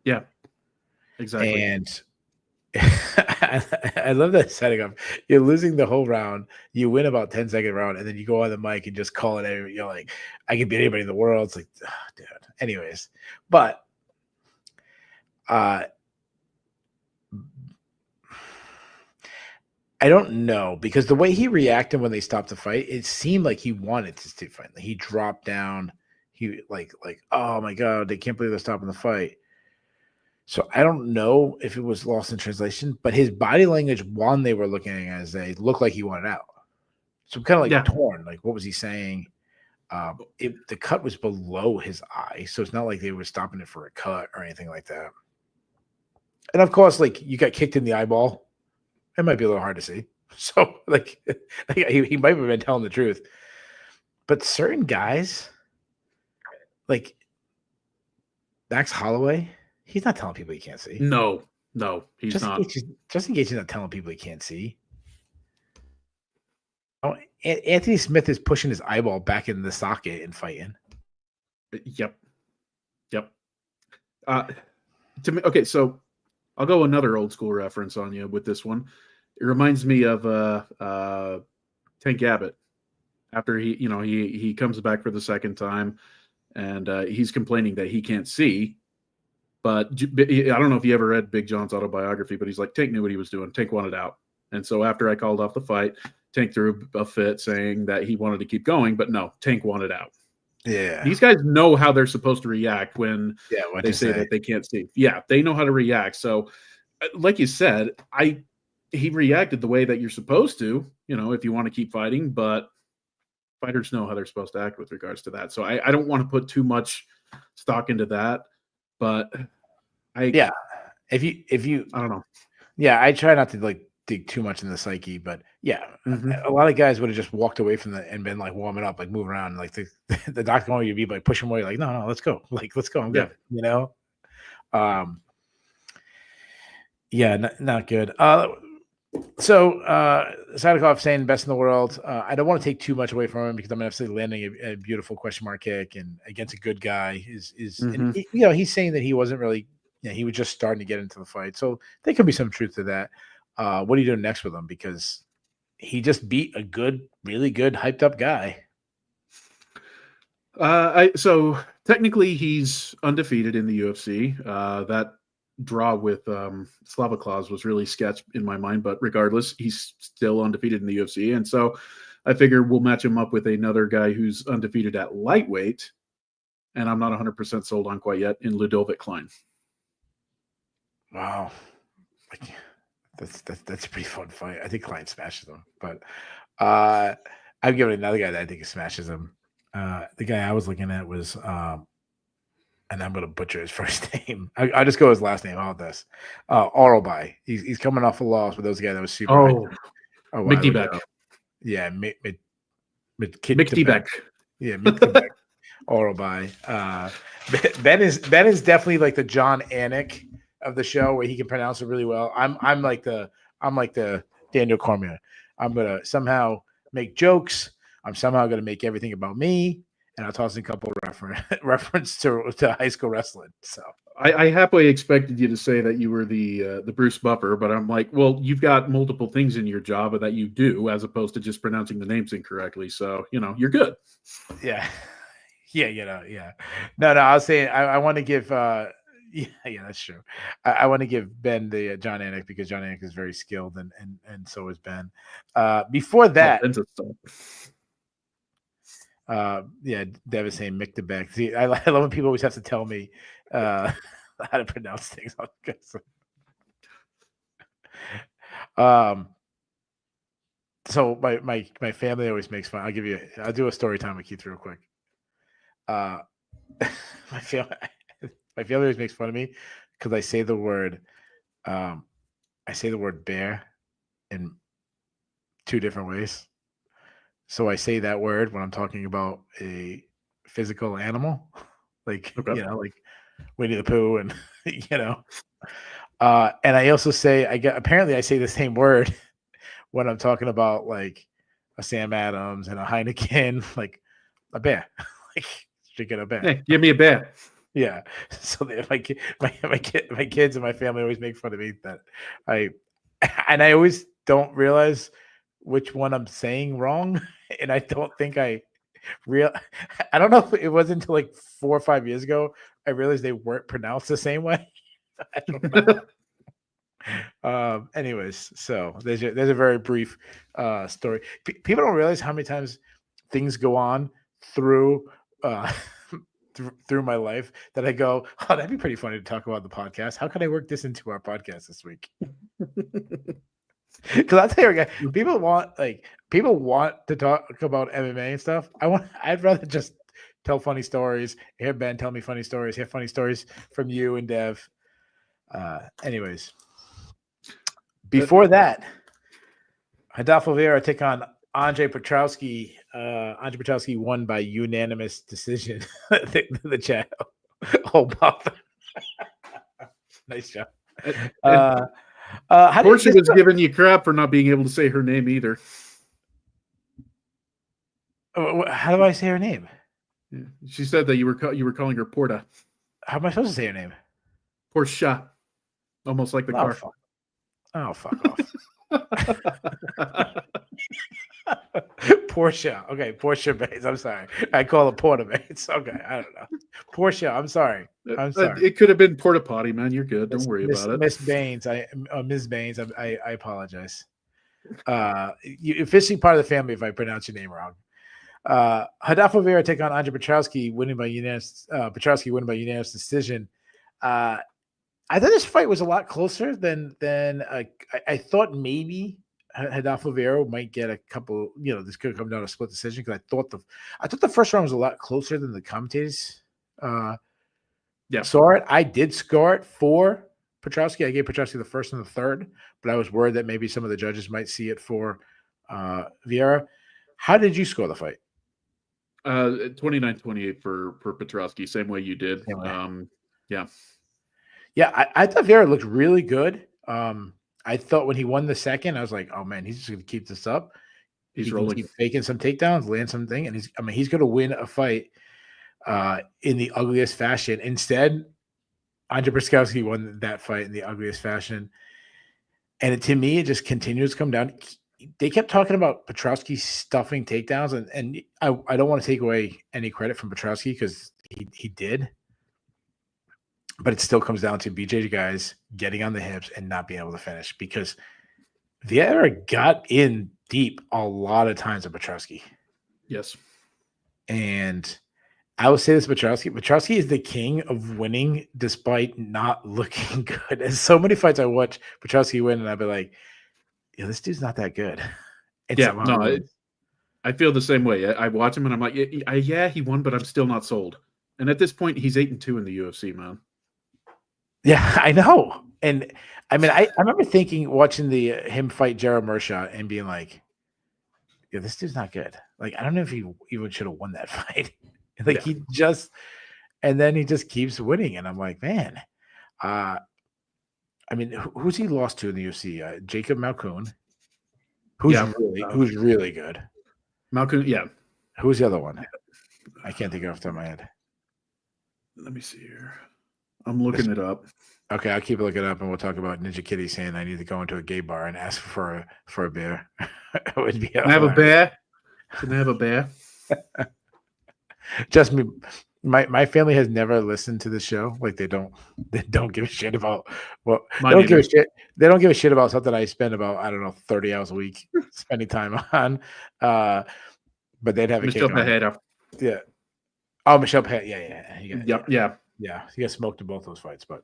Yeah, exactly. And I love that setting up. You're losing the whole round. You win about 10-second round, and then you go on the mic and just call it. You're like, I can beat anybody in the world. It's like, oh, dude. Anyways, but I don't know, because the way he reacted when they stopped the fight, it seemed like he wanted to fight. He dropped down. He like, oh my God, they can't believe they're stopping the fight. So I don't know if it was lost in translation, but his body language, one, they were looking at as they looked like he wanted out. So I'm kind of like torn. Like, what was he saying? The cut was below his eye, so it's not like they were stopping it for a cut or anything like that. And of course, like, you got kicked in the eyeball. It might be a little hard to see. So like he might have been telling the truth. But certain guys, like Max Holloway, he's not telling people he can't see. No, he's not. Just in case he's not telling people he can't see. Oh, Anthony Smith is pushing his eyeball back in the socket and fighting. Yep. To me, okay, so I'll go another old school reference on you with this one. It reminds me of Tank Abbott. After he comes back for the second time, and he's complaining that he can't see. But I don't know if you ever read Big John's autobiography, but he's like, Tank knew what he was doing. Tank wanted out. And so after I called off the fight, Tank threw a fit saying that he wanted to keep going, but no, Tank wanted out. Yeah. These guys know how they're supposed to react when they say that they can't see. Yeah, they know how to react. So like you said, he reacted the way that you're supposed to, if you want to keep fighting, but fighters know how they're supposed to act with regards to that. So I don't want to put too much stock into that, but if you I don't know. Yeah, I try not to like dig too much in the psyche, but yeah, a lot of guys would have just walked away from and been like warming up, like moving around, like the doctor wanted you to be like pushing away, like no, let's go, let's go, I'm good, not good. So Sakov saying best in the world. I don't want to take too much away from him because I'm absolutely landing a beautiful question mark kick and against a good guy and he's saying that he wasn't really, he was just starting to get into the fight. So there could be some truth to that. What are you doing next with him? Because he just beat a really good, hyped up guy. So technically he's undefeated in the UFC. That draw with Slava Claus was really sketch in my mind, but regardless, he's still undefeated in the UFC. And so I figure we'll match him up with another guy who's undefeated at lightweight, and I'm not 100% sold on quite yet, in Ludovic Klein. Wow. That's a pretty fun fight. I think Klein smashes him, but I'm giving another guy that I think smashes him. The guy I was looking at was and I'm going to butcher his first name. I just go his last name. All this. Oralby. He's coming off a loss with those guys that was super. Mick Beck. Yeah, Mick Beck. Yeah, Mick Beck. Oralby. Ben is definitely like the John Anik of the show, where he can pronounce it really well. I'm like the Daniel Cormier. I'm gonna somehow make jokes. I'm somehow gonna make everything about me. And I'll toss in a couple reference to high school wrestling. So I halfway expected you to say that you were the Bruce Buffer, but I'm like, well, you've got multiple things in your job that you do, as opposed to just pronouncing the names incorrectly. So you're good. Yeah. No, I was saying I want to give. Yeah, that's true. I want to give Ben the John Anik because John Anik is very skilled, and so is Ben. Before that. Dev is saying Mick Beck. See, I love when people always have to tell me how to pronounce things. So my family always makes fun. I'll do a story time with Keith real quick. My family always makes fun of me because I say the word bear in two different ways. So I say that word when I'm talking about a physical animal, like like Winnie the Pooh, and and I also say apparently I say the same word when I'm talking about like a Sam Adams and a Heineken, like a bear, like drinking a bear. Hey, give me a bear. Yeah. So my kids and my family always make fun of me that I I always don't realize which one I'm saying wrong, and I don't think real. I don't know if it was until like 4 or 5 years ago I realized they weren't pronounced the same way. I don't know. Anyways, so there's a very brief story. People don't realize how many times things go on through uh through my life that I go, oh, that'd be pretty funny to talk about on the podcast. How can I work this into our podcast this week? Because I'll tell you, again, people want to talk about MMA and stuff. I'd rather just tell funny stories. Hear Ben tell me funny stories. Hear funny stories from you and Dev. Anyways, before that, Rodolfo Vieira take on Andre Petroski. Andre Petroski won by unanimous decision. the chat. Oh, Bob. Nice job. Of course, she was giving you crap for not being able to say her name either. How do I say her name? Yeah. She said that you were calling her Porta. How am I supposed to say her name? Porsche. Almost like the car. Fuck. Oh, fuck off. Porsche. Okay, Porsche Bates. I'm sorry. I call it Porta Bates. Okay, I don't know. Porsche. I'm sorry. It could have been Porta Potty, man. You're good. Don't worry about it. Miss Baines. Ms. Baines. I apologize. You officially part of the family if I pronounce your name wrong. Rodolfo Vieira take on Andre Petroski, winning by unanimous decision. I thought this fight was a lot closer than I thought. Maybe Rodolfo Vieira might get a couple. This could come down to a split decision because I thought the first round was a lot closer than the commentators. Saw it. I did score it for Petroski. I gave Petroski the first and the third, but I was worried that maybe some of the judges might see it for Vieira. How did you score the fight? 29-28 for Petroski, same way you did. Yeah, I thought Vieira looked really good. I thought when he won the second, I was like, oh man, he's just gonna keep this up. He's rolling, keep faking some takedowns, land something, and he's gonna win a fight in the ugliest fashion. Instead, Andre Petroski won that fight in the ugliest fashion. And to me, it just continues to come down. They kept talking about Petroski stuffing takedowns, and I don't want to take away any credit from Petroski because he did. But it still comes down to BJJ guys getting on the hips and not being able to finish because Vieira got in deep a lot of times at Petroski. Yes. And I will say this, Petroski is the king of winning despite not looking good. And so many fights I watch Petroski win, and I'll be like, yeah, this dude's not that good. I feel the same way. I watch him and I'm like, yeah, he won, but I'm still not sold. And at this point, he's 8-2 in the UFC, man. Yeah, I know. And I mean, I remember watching him fight Jared Mershaw and being like, yeah, this dude's not good. Like, I don't know if he even should have won that fight. And then he just keeps winning. And I'm like, man, I mean, who's he lost to in the UFC? Jacob Malkoun, who's really good. Malkoun, yeah. Who's the other one? I can't think of off the top of my head. Let me see here. I'm looking it up. Okay, I'll keep looking up, and we'll talk about Ninja Kitty saying I need to go into a gay bar and ask for a beer. It would be. Can I have a bear? Can I have a bear? Just me. My family has never listened to the show. Like they don't give a shit about what they don't give a shit. They don't give a shit about something I spend about, I don't know, 30 hours a week spending time on. But they'd have a Michelle kick on. Pereira. Yeah. Oh, Michelle Pereira. Yeah. Yeah, he got smoked in both those fights. But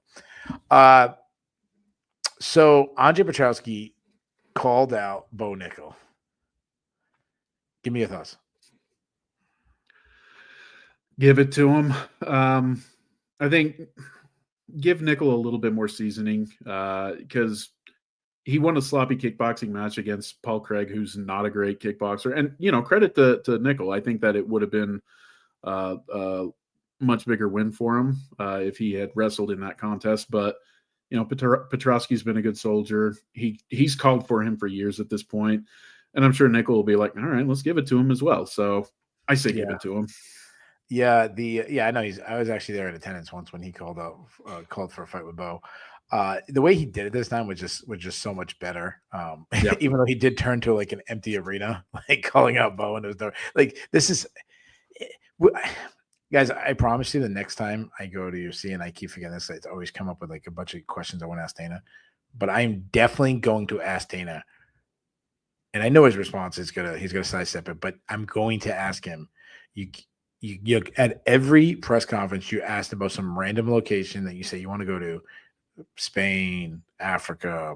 so Andre Petroski called out Bo Nickel. Give me your thoughts. Give it to him. I think give Nickel a little bit more seasoning because he won a sloppy kickboxing match against Paul Craig, who's not a great kickboxer. And, credit to Nickel. I think that it would have been much bigger win for him if he had wrestled in that contest. But Petroski's been a good soldier. He's called for him for years at this point, and I'm sure Nickel will be like, all right, let's give it to him as well. So I say give it to him. Yeah, I know I was actually there in attendance once when he called for a fight with Bo. The way he did it this time was just so much better. Yeah. Even though he did turn to like an empty arena, like calling out Bo, and it was like this is guys. I promise you, the next time I go to UFC, and I keep forgetting this, it's always come up with like a bunch of questions I want to ask Dana, but I'm definitely going to ask Dana, and I know his response is he's gonna sidestep it, but I'm going to ask him. You at every press conference you asked about some random location that you say you want to go to, Spain, Africa,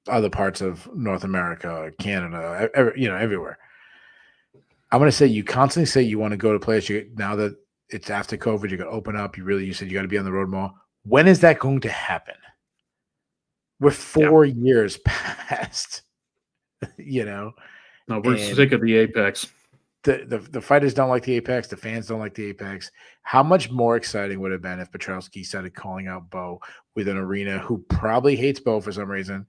other parts of North America, Canada, everywhere. I'm going to say you constantly say you want to go to places. Now that it's after COVID, you're going to open up. You said you got to be on the road more. When is that going to happen? We're 4 years past, No, we're sick of the Apex. The fighters don't like the Apex. The fans don't like the Apex. How much more exciting would it have been if Petroski started calling out Bo with an arena who probably hates Bo for some reason,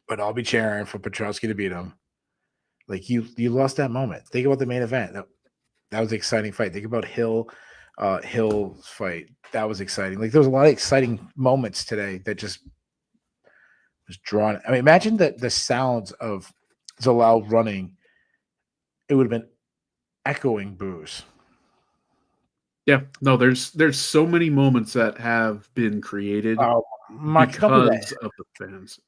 but I'll be cheering for Petroski to beat him. Like you lost that moment. Think about the main event. That was an exciting fight. Think about Hill's fight. That was exciting. Like there was a lot of exciting moments today that just was drawn. I mean, imagine the sounds of Zalal running. It would have been echoing boos. Yeah, no, there's so many moments that have been created because of the fans.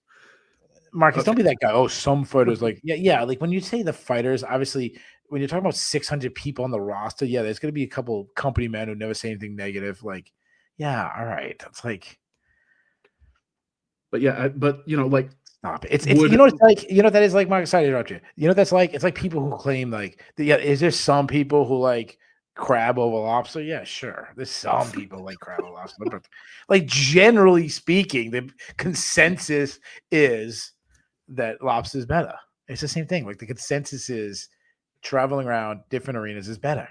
Marcus, don't be that guy. Oh, some fighters like like when you say the fighters, obviously when you're talking about 600 people on the roster, there's going to be a couple company men who never say anything negative. Like, yeah, all right, that's like. But like stop it. It's you know what it's like. You know what that is like, Marcus. Sorry to interrupt you. You know what that's like. It's like people who claim like is there some people who like crab over lobster? Yeah, sure. There's some people like crab over lobster, but like generally speaking, the consensus is that lobster is better. It's the same thing. Like the consensus is traveling around different arenas is better.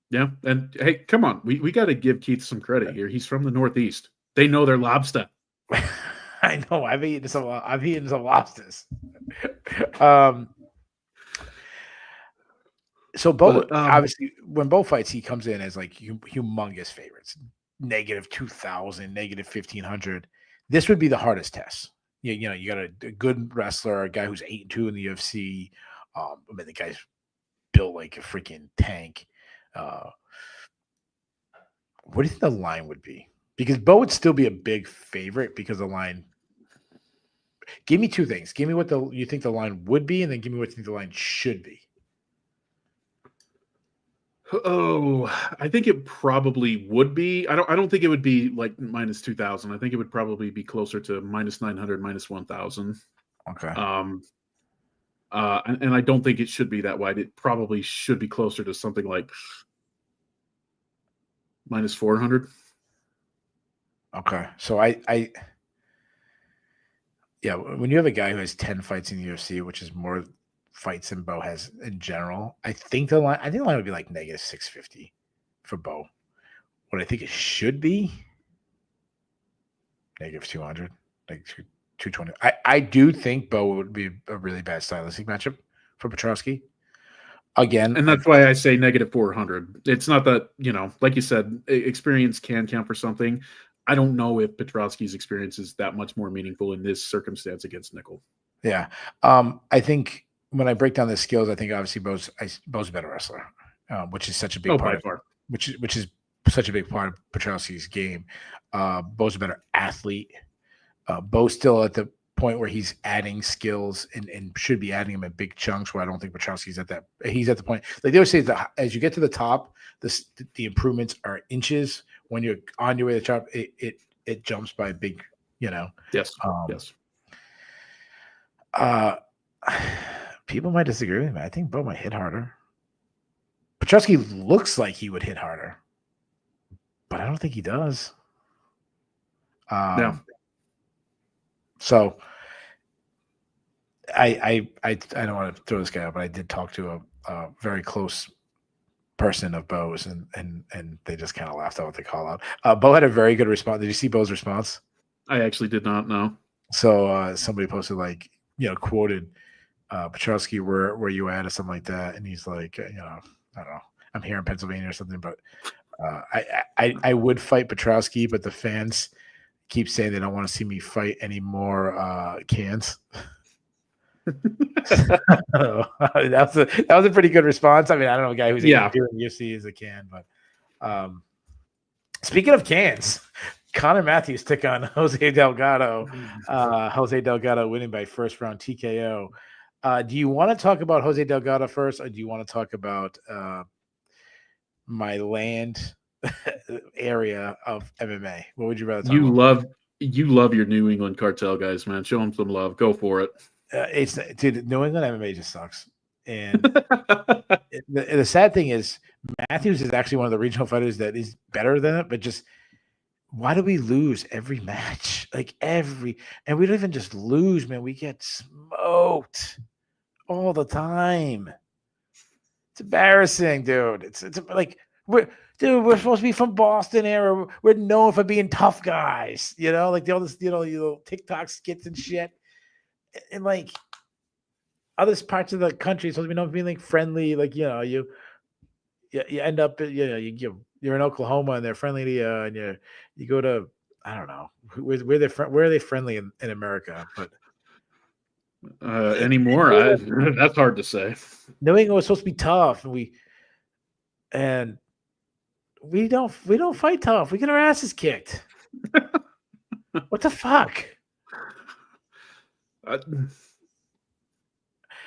Yeah, and hey, come on, we got to give Keith some credit here. He's from the Northeast. They know their lobster. I know. I've eaten some lobsters. So Bo, obviously, when Bo fights, he comes in as like humongous favorites, -2,000, -1,500. This would be the hardest test. You got a good wrestler, a guy who's 8-2 in the UFC. I mean, the guy's built like a freaking tank. What do you think the line would be? Because Bo would still be a big favorite because the line. Give me two things. Give me what you think the line would be, and then give me what you think the line should be. Oh, I think it probably would be. I don't think it would be like -2,000. I think it would probably be closer to -900, -1,000. Okay. And I don't think it should be that wide. It probably should be closer to something like -400. Okay. So when you have a guy who has 10 fights in the UFC, which is more fights than Bo has in general, I think the line would be like -650 for Bo. What I think it should be -200, like 220. I do think Bo would be a really bad stylistic matchup for Petroski. Again, and that's why I say -400. It's not that, like you said, experience can count for something. I don't know if Petroski's experience is that much more meaningful in this circumstance against Nickel. Yeah. I think when I break down the skills, I think obviously Bo's a better wrestler, which is such a big part of which is such a big part of Petroski's game. Bo's a better athlete. Bo's still at the point where he's adding skills and should be adding them in big chunks, where I don't think Petroski's at that. He's at the point, like they always say, that as you get to the top, the improvements are inches. When you're on your way to the top, it jumps by a big, Yes. Yes. People might disagree with me. I think Bo might hit harder. Petroski looks like he would hit harder, but I don't think he does. No. So I don't want to throw this guy out, but I did talk to a very close person of Bo's, and they just kind of laughed at what they call out. Bo had a very good response. Did you see Bo's response? I actually did not know. So somebody posted, like, quoted Petroski, where you at or something like that, and he's like, I don't know, I'm here in Pennsylvania or something, but I would fight Petroski, but the fans keep saying they don't want to see me fight any more cans. that was a pretty good response. I mean, I don't know a guy who's 82 in UFC is a can, but speaking of cans, Connor Matthews took on Jose Delgado. Jose Delgado winning by first round TKO. Do you want to talk about Jose Delgado first, or do you want to talk about my land area of MMA? What would you rather talk about? You love your New England cartel guys, man. Show them some love. Go for it. Dude, New England MMA just sucks. And the sad thing is Matthews is actually one of the regional fighters that is better than it, but just why do we lose every match? And we don't even just lose, man. We get smoked all the time. It's embarrassing, dude. It's like we're supposed to be from Boston area. We're known for being tough guys, like all this, little TikTok skits and shit. And like other parts of the country, supposed to be known for being like friendly, like you end up, you're in Oklahoma and they're friendly to you, and you go to, I don't know, where are they friendly in America? But anymore, that's hard to say. New England was supposed to be tough, and we don't fight tough. We get our asses kicked. What the fuck?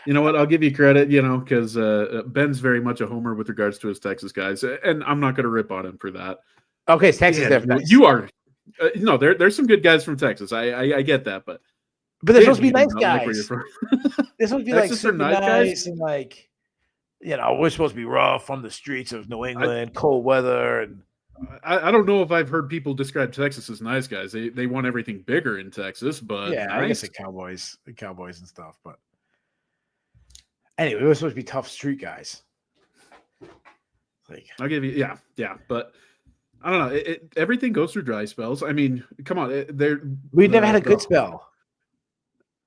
You know what? I'll give you credit, because Ben's very much a homer with regards to his Texas guys, and I'm not going to rip on him for that. Okay, it's Texas. Yeah, you are. No, there's some good guys from Texas. I get that, but they're supposed to be nice guys. They're supposed to be Texas like super nice and like, we're supposed to be rough on the streets of New England, cold weather, and I don't know if I've heard people describe Texas as nice guys. They want everything bigger in Texas, but yeah, nice. I guess the Cowboys and stuff. But anyway, we're supposed to be tough street guys. Like, I'll give you, yeah, but I don't know. Everything goes through dry spells. I mean, come on, we've never had a good spell.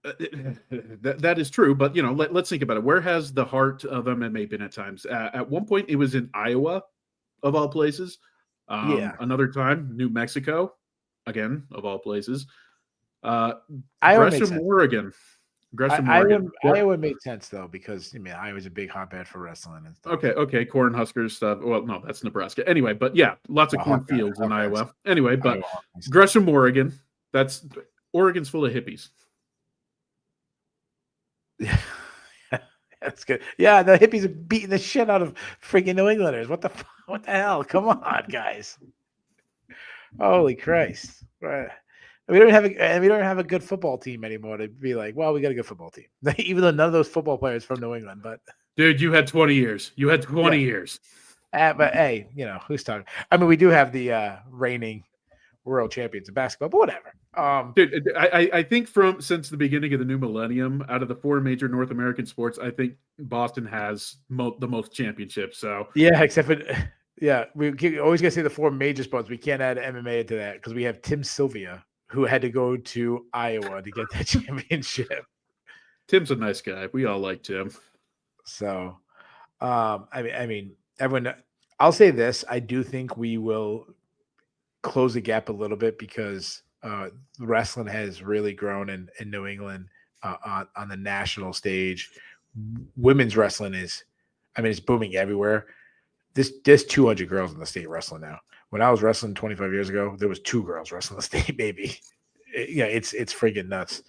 That is true, but let's think about it. Where has the heart of MMA been at times? At one point, it was in Iowa, of all places. Another time, New Mexico, again, of all places. Gresham, Oregon. Iowa made sense though, because Iowa's a big hotbed for wrestling and stuff. Okay, Cornhuskers stuff. Well, no, that's Nebraska. Anyway, but yeah, lots of cornfields in Iowa. Anyway, but Gresham, Oregon. Oregon's full of hippies. Yeah, that's good. Yeah, the hippies are beating the shit out of freaking New Englanders. What the hell? Come on, guys! Holy Christ! We don't have a good football team anymore to be like, well, we got a good football team, even though none of those football players from New England. But dude, you had 20 years. Years. But hey, who's talking? I mean, we do have the reigning world champions of basketball, but whatever. Dude, I think since the beginning of the new millennium, out of the 4 major North American sports, I think Boston has the most championships. So yeah, except for we always gotta say the 4 major sports. We can't add MMA into that because we have Tim Sylvia, who had to go to Iowa to get that championship. Tim's a nice guy. We all like Tim. So, I mean, everyone. I'll say this: I do think we will close the gap a little bit because wrestling has really grown in New England on the national stage. Women's wrestling it's booming everywhere. There's 200 girls in the state wrestling now. When I was wrestling 25 years ago, there was 2 girls wrestling the state, baby. It's friggin' nuts.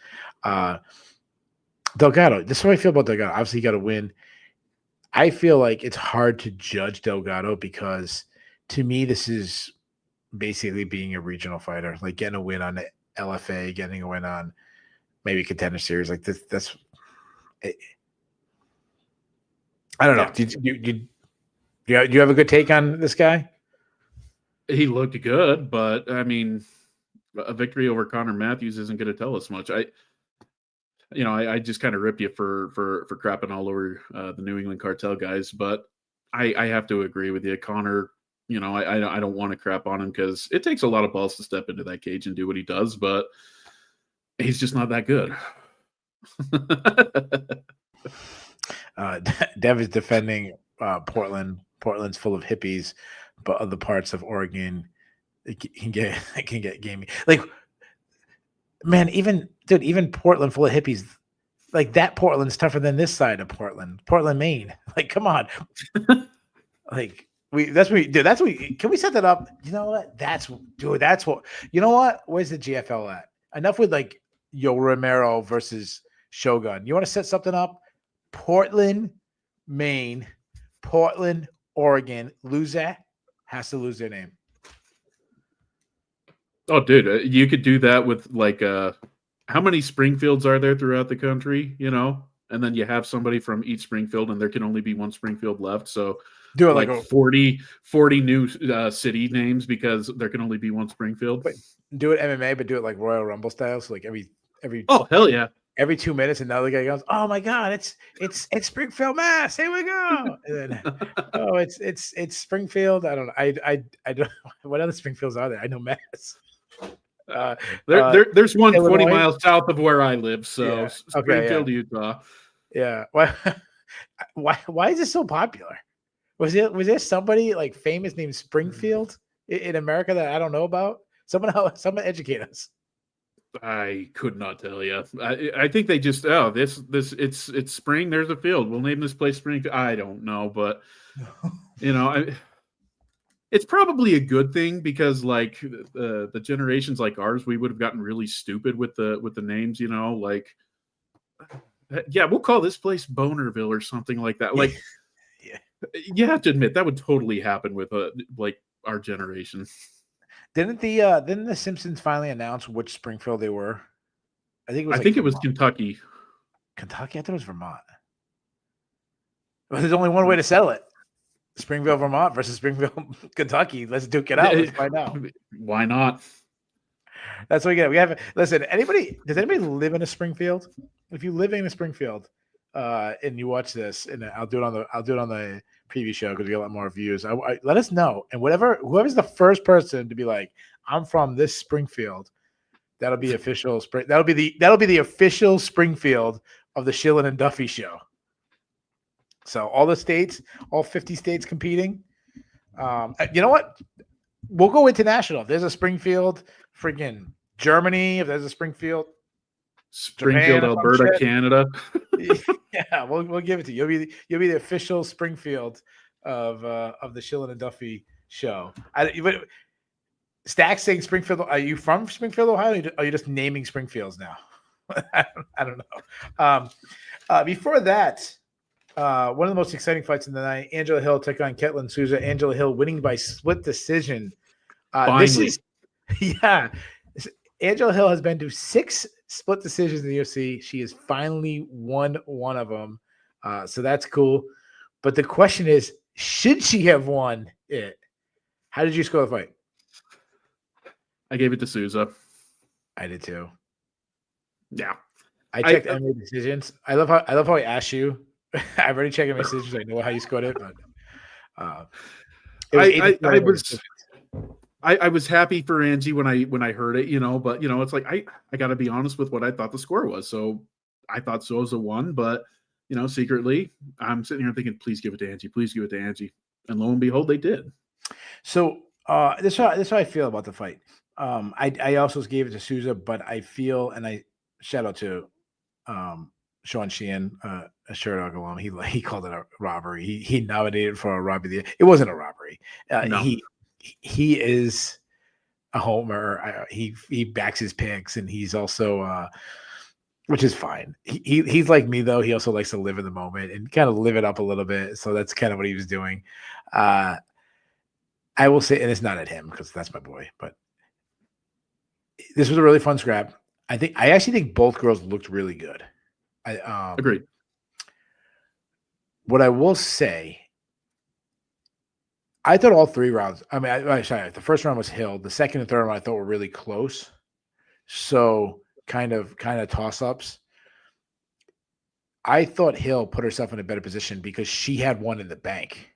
Delgado, this is what I feel about Delgado. Obviously, you got to win. I feel like it's hard to judge Delgado because, to me, this is basically being a regional fighter, like getting a win on the LFA, getting a win on maybe Contender Series. Like this, that's it. I don't know. Do you have a good take on this guy? He looked good, but I mean, a victory over Connor Matthews isn't going to tell us much. I just kind of ripped you for crapping all over the New England cartel guys, but I have to agree with you, Connor. I don't want to crap on him because it takes a lot of balls to step into that cage and do what he does, but he's just not that good. Dev is defending Portland. Portland's full of hippies, but other parts of Oregon can get gamey. Like, man, even Portland full of hippies, like that Portland's tougher than this side of Portland, Maine. Like, come on. Like, that's what can we set that up? You know what? That's what, you know what? Where's the GFL at? Enough with like Yo Romero versus Shogun. You want to set something up? Portland, Maine, Portland, Oregon. Loser has to lose their name. Oh, dude, you could do that with like how many Springfields are there throughout the country? You know, and then you have somebody from each Springfield, and there can only be one Springfield left. So do it like 40 new city names because there can only be one Springfield. But do it MMA, but do it like Royal Rumble style. So like every oh hell yeah. Every 2 minutes, another guy goes, "Oh my God, it's Springfield, Mass. Here we go." And then, oh, it's Springfield. I don't know. I don't. What other Springfields are there? I know Mass. There's one Illinois? 20 miles south of where I live. So yeah. Springfield, Utah. Yeah. Why is this so popular? Was there somebody like famous named Springfield in America that I don't know about? Someone educate us. I could not tell you. I think they just it's spring. There's a field. We'll name this place Springfield. I don't know, but you know, it's probably a good thing because like the generations like ours, we would have gotten really stupid with the names. You know, like yeah, we'll call this place Bonerville or something like that. Like you have to admit that would totally happen with like our generation. Didn't the Simpsons finally announce which Springfield they were? I think it was Kentucky. Kentucky? I thought it was Vermont. Well, there's only one way to settle it. Springfield, Vermont versus Springfield, Kentucky. Let's duke it out. Let's find out. Why not? That's what we get. Listen, does anybody live in a Springfield? If you live in a Springfield, and you watch this, and I'll do it on the preview show because we get a lot more views. Let us know, and whoever's the first person to be like, I'm from this Springfield, that'll be official. That'll be the official Springfield of the Shillan and Duffy show. So all 50 states competing. You know what? We'll go international. If there's a Springfield, freaking Germany. If there's a Springfield, Japan, Alberta, Canada. Yeah, we'll give it to you. You'll be the official Springfield of the Shillan and Duffy show. Stack's saying Springfield. Are you from Springfield, Ohio? Or are you just naming Springfields now? I don't know. Before that, one of the most exciting fights in the night: Angela Hill took on Ketlin Souza. Angela Hill winning by split decision. Finally. Angela Hill has been to 6 split decisions in the UFC. She has finally won one of them. So that's cool. But the question is, should she have won it? How did you score the fight? I gave it to Souza. I did too. Yeah. I checked MMA decisions. I love how I asked you. I've already checked my decisions. I know how you scored it, but I was happy for Angie when I heard it, you know, but you know, it's like I got to be honest with what I thought the score was. So I thought Souza won, but you know, secretly I'm sitting here thinking, please give it to Angie, please give it to Angie, and lo and behold, they did. So this is how I feel about the fight. I also gave it to Souza, but I feel, and I shout out to Sean Sheehan, a Sherdog alum. He called it a robbery. He nominated for a robbery. It wasn't a robbery. No. He is a homer. He backs his picks, and he's also, which is fine. He's like me though. He also likes to live in the moment and kind of live it up a little bit. So that's kind of what he was doing. I will say, and it's not at him because that's my boy, but this was a really fun scrap. I actually think both girls looked really good. I agreed. What I will say, I thought all 3 rounds. I mean, sorry, the first round was Hill. The second and third round I thought were really close. So kind of toss-ups. I thought Hill put herself in a better position because she had one in the bank.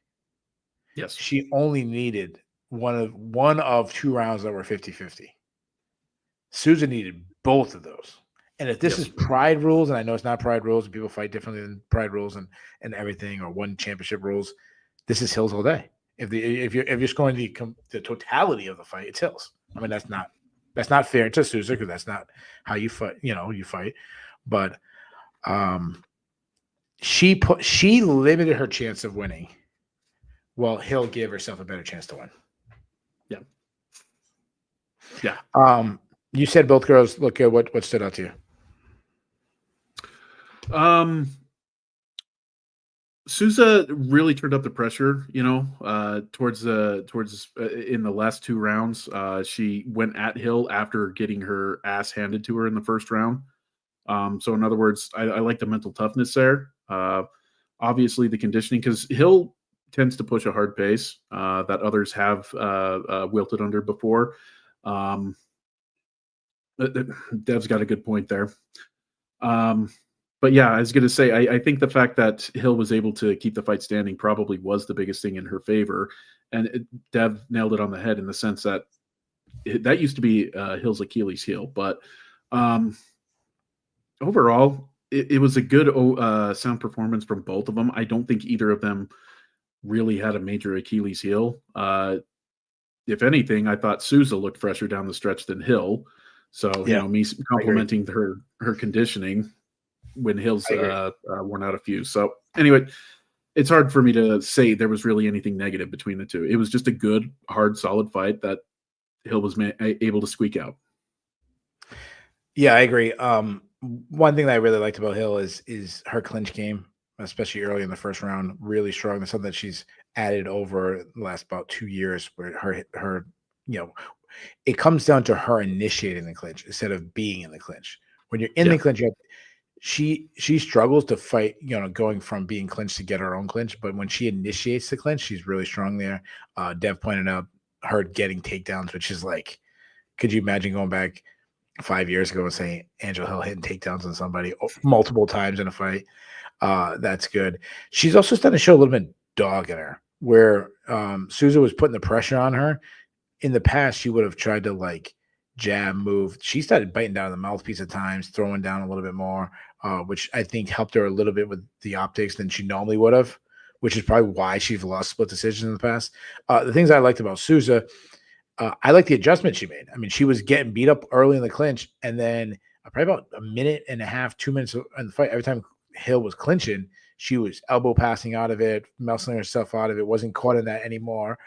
Yes. She only needed one of 2 rounds that were 50-50. Souza needed both of those. And if this is Pride rules, and I know it's not Pride rules, and people fight differently than Pride rules and everything, or one championship rules, this is Hills all day. If you're scoring the totality of the fight, it's Hills. I mean, that's not fair to Souza because that's not how you fight. You fight, but she limited her chance of winning. Well, Hill gave herself a better chance to win. Yeah. You said both girls look good. What stood out to you? Souza really turned up the pressure, towards in the last 2 rounds. She went at Hill after getting her ass handed to her in the first round. So in other words, I like the mental toughness there. Obviously the conditioning, because Hill tends to push a hard pace that others have wilted under before. Dev's got a good point there. But yeah, I was going to say, I think the fact that Hill was able to keep the fight standing probably was the biggest thing in her favor. And Dev nailed it on the head in the sense that that used to be Hill's Achilles heel. But overall, it was a good sound performance from both of them. I don't think either of them really had a major Achilles heel. If anything, I thought Souza looked fresher down the stretch than Hill. So, me complimenting her conditioning when Hill's worn out a few. So anyway, it's hard for me to say there was really anything negative between the two. It was just a good, hard, solid fight that Hill was able to squeak out. Yeah, I agree. One thing that I really liked about Hill is her clinch game, especially early in the first round, really strong. That's something that she's added over the last about 2 years, where her it comes down to her initiating the clinch instead of being in the clinch. When you're in the clinch, she struggles to fight, going from being clinched to get her own clinch. But when she initiates the clinch, she's really strong there. Dev pointed out her getting takedowns, which is like, could you imagine going back 5 years ago and saying Angela Hill hitting takedowns on somebody multiple times in a fight? That's good. She's also starting to show a little bit of dog in her, where Souza was putting the pressure on her. In the past, she would have tried to jab, move. She started biting down the mouthpiece at times, throwing down a little bit more, which I think helped her a little bit with the optics than she normally would have, which is probably why she's lost split decisions in the past. The things I liked about Souza, I like the adjustment she made. I mean, she was getting beat up early in the clinch, and then probably about a minute and a half, 2 minutes in the fight, every time Hill was clinching, she was elbow passing out of it, muscling herself out of it, wasn't caught in that anymore.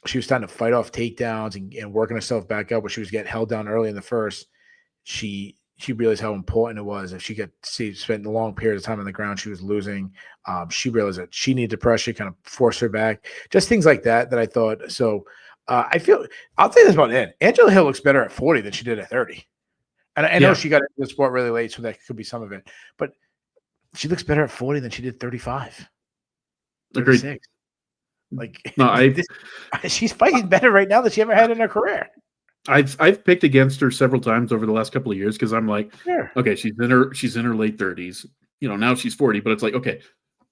She was starting to fight off takedowns and working herself back up, where she was getting held down early in the first. She realized how important it was. If she spent a long period of time on the ground, she was losing. She realized that she needed the pressure, kind of force her back. Just things like that I thought. So I'll say this about Ann. Angela Hill looks better at 40 than she did at 30. And I know she got into the sport really late, so that could be some of it. But she looks better at 40 than she did 35. 36. Agreed. She's fighting better right now than she ever had in her career. I've picked against her several times over the last couple of years because I'm like, okay, she's in her late 30s. Now she's 40, but it's like, okay,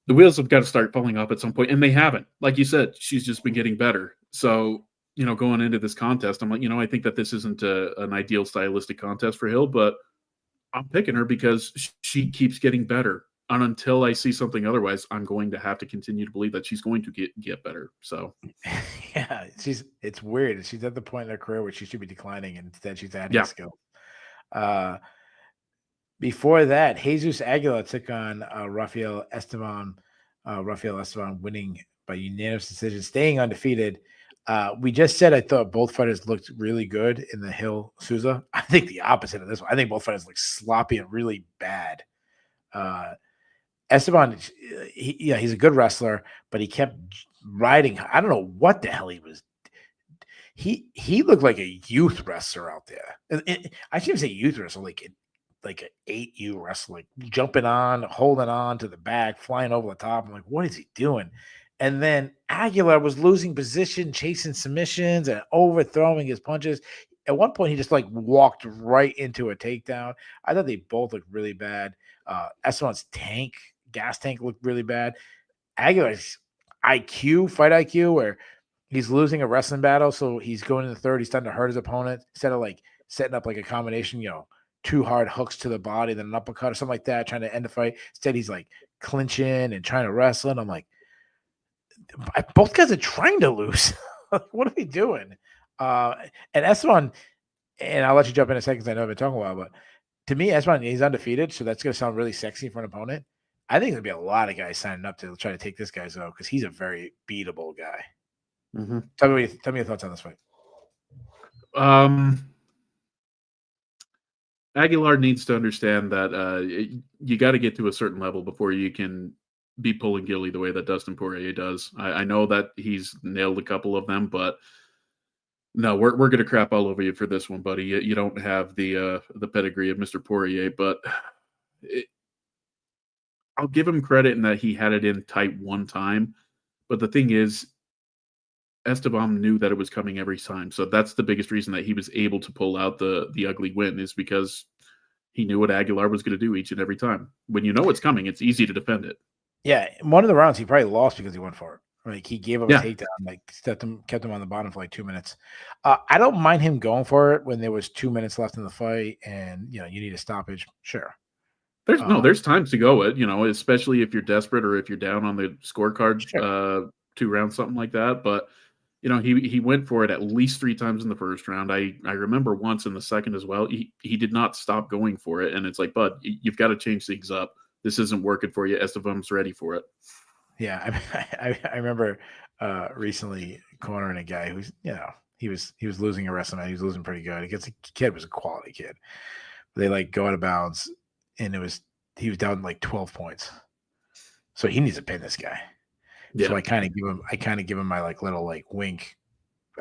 the wheels have got to start falling off at some point, and they haven't. Like you said, she's just been getting better. So, going into this contest, I'm like, I think that this isn't an ideal stylistic contest for Hill, but I'm picking her because she keeps getting better. And until I see something otherwise, I'm going to have to continue to believe that she's going to get better. So, yeah, it's weird. She's at the point in her career where she should be declining, and instead she's adding skill. Before that, Jesus Aguila took on Rafael Esteban. Rafael Esteban winning by unanimous decision, staying undefeated. We just said I thought both fighters looked really good in the Hill Souza. I think the opposite of this one. I think both fighters looked sloppy and really bad. Esteban, he's a good wrestler, but he kept riding. I don't know what the hell he was. He looked like a youth wrestler out there. I shouldn't say youth wrestler, like an 8U wrestler, jumping on, holding on to the back, flying over the top. I'm like, what is he doing? And then Aguilar was losing position, chasing submissions and overthrowing his punches. At one point, he just walked right into a takedown. I thought they both looked really bad. Esteban's gas tank looked really bad. Aguilar's fight IQ, where he's losing a wrestling battle, so he's going in the third. He's starting to hurt his opponent instead of setting up like a combination, 2 hard hooks to the body, then an uppercut or something like that, trying to end the fight. Instead, he's like clinching and trying to wrestle. And I'm like, both guys are trying to lose. What are we doing? And Eston, and I'll let you jump in a second because I know I've been talking a while, but to me, Eston, he's undefeated, so that's going to sound really sexy for an opponent. I think there'll be a lot of guys signing up to try to take this guy's out because he's a very beatable guy. Mm-hmm. Tell me your thoughts on this fight. Aguilar needs to understand that you got to get to a certain level before you can be pulling Gilly the way that Dustin Poirier does. I know that he's nailed a couple of them, but no, we're going to crap all over you for this one, buddy. You don't have the pedigree of Mr. Poirier, but I'll give him credit in that he had it in tight one time. But the thing is, Esteban knew that it was coming every time. So that's the biggest reason that he was able to pull out the ugly win, is because he knew what Aguilar was going to do each and every time. When you know it's coming, it's easy to defend it. Yeah, one of the rounds he probably lost because he went for it. Like he gave up a takedown, like kept him on the bottom for like 2 minutes. I don't mind him going for it when there was 2 minutes left in the fight, and you need a stoppage. Sure. There's times to go it, especially if you're desperate or if you're down on the scorecard, sure. 2 rounds, something like that. But he went for it at least 3 times in the first round. I remember once in the second as well. He did not stop going for it, and it's like, bud, you've got to change things up. This isn't working for you. Esteban's ready for it. Yeah, I remember recently cornering a guy who's he was losing a wrestling match. He was losing pretty good. The kid was a quality kid. They like go out of bounds, and he was down like 12 points. So he needs to pin this guy. Yeah. So I kind of give him my like little like wink.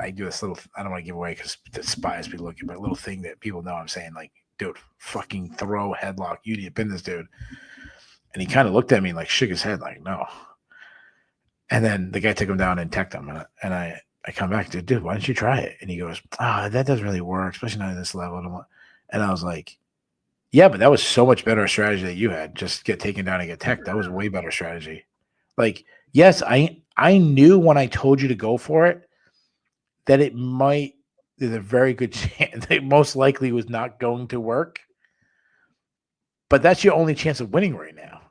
I do this little, I don't want to give away because the spies be looking, but a little thing that people know I'm saying, like, dude, fucking throw headlock. You need to pin this dude. And he kind of looked at me and like shook his head like, no. And then the guy took him down and teched him. And I come back to, dude, why don't you try it? And he goes, that doesn't really work, especially not at this level. And I was like, yeah, but that was so much better strategy that you had. Just get taken down and get teched. That was a way better strategy. Like, yes, I knew when I told you to go for it that there's a very good chance that most likely was not going to work. But that's your only chance of winning right now.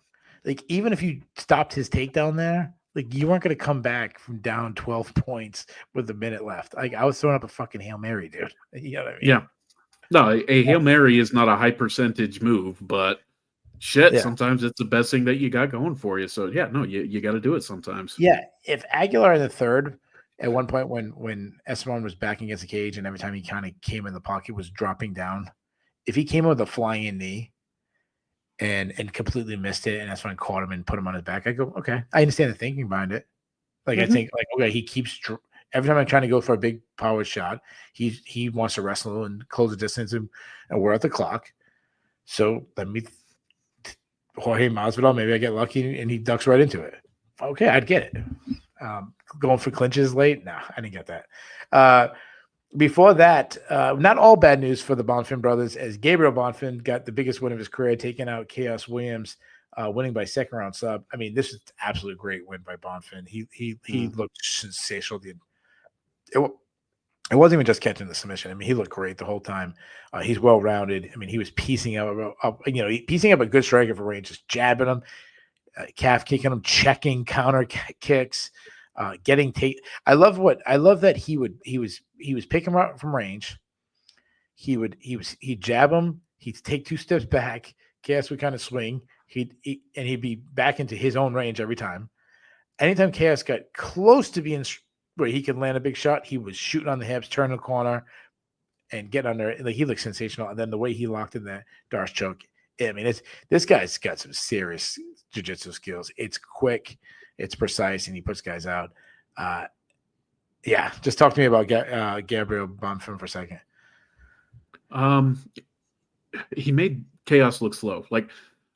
Like, even if you stopped his takedown there, like, you weren't going to come back from down 12 points with a minute left. Like, I was throwing up a fucking Hail Mary, dude. You know what I mean? Yeah. No, a Hail Mary is not a high percentage move, but shit, sometimes it's the best thing that you got going for you. So, yeah, no, you got to do it sometimes. Yeah, if Aguilar in the third, at one point when Esteban was backing against the cage and every time he kind of came in the pocket was dropping down, if he came with a flying in knee and completely missed it and Esteban caught him and put him on his back, I go, okay, I understand the thinking behind it. Like, I think, like, okay, he keeps every time I'm trying to go for a big power shot, he wants to wrestle and close the distance, and we're at the clock. So let me Jorge Masvidal, maybe I get lucky and he ducks right into it. Okay, I'd get it. Going for clinches late? Nah, I didn't get that. Before that, not all bad news for the Bonfim brothers, as Gabriel Bonfim got the biggest win of his career, taking out Chaos Williams, winning by second round sub. I mean, this is an absolute great win by Bonfim. He looked sensational. It wasn't even just catching the submission. I mean, he looked great the whole time. He's well rounded. I mean, he was piecing up, piecing up a good striker for range, just jabbing him, calf kicking him, checking counter kicks, getting take. I love that he was picking him up from range. He'd jab him. He'd take 2 steps back. Chaos would kind of swing. He'd be back into his own range every time. Anytime Chaos got close to being where he could land a big shot, he was shooting on the hips, turn the corner, and get under it. Like, he looked sensational. And then the way he locked in that Darce choke, I mean, this guy's got some serious jiu-jitsu skills. It's quick, it's precise, and he puts guys out. Just talk to me about Gabriel Bonfim for a second. He made Chaos look slow. Like,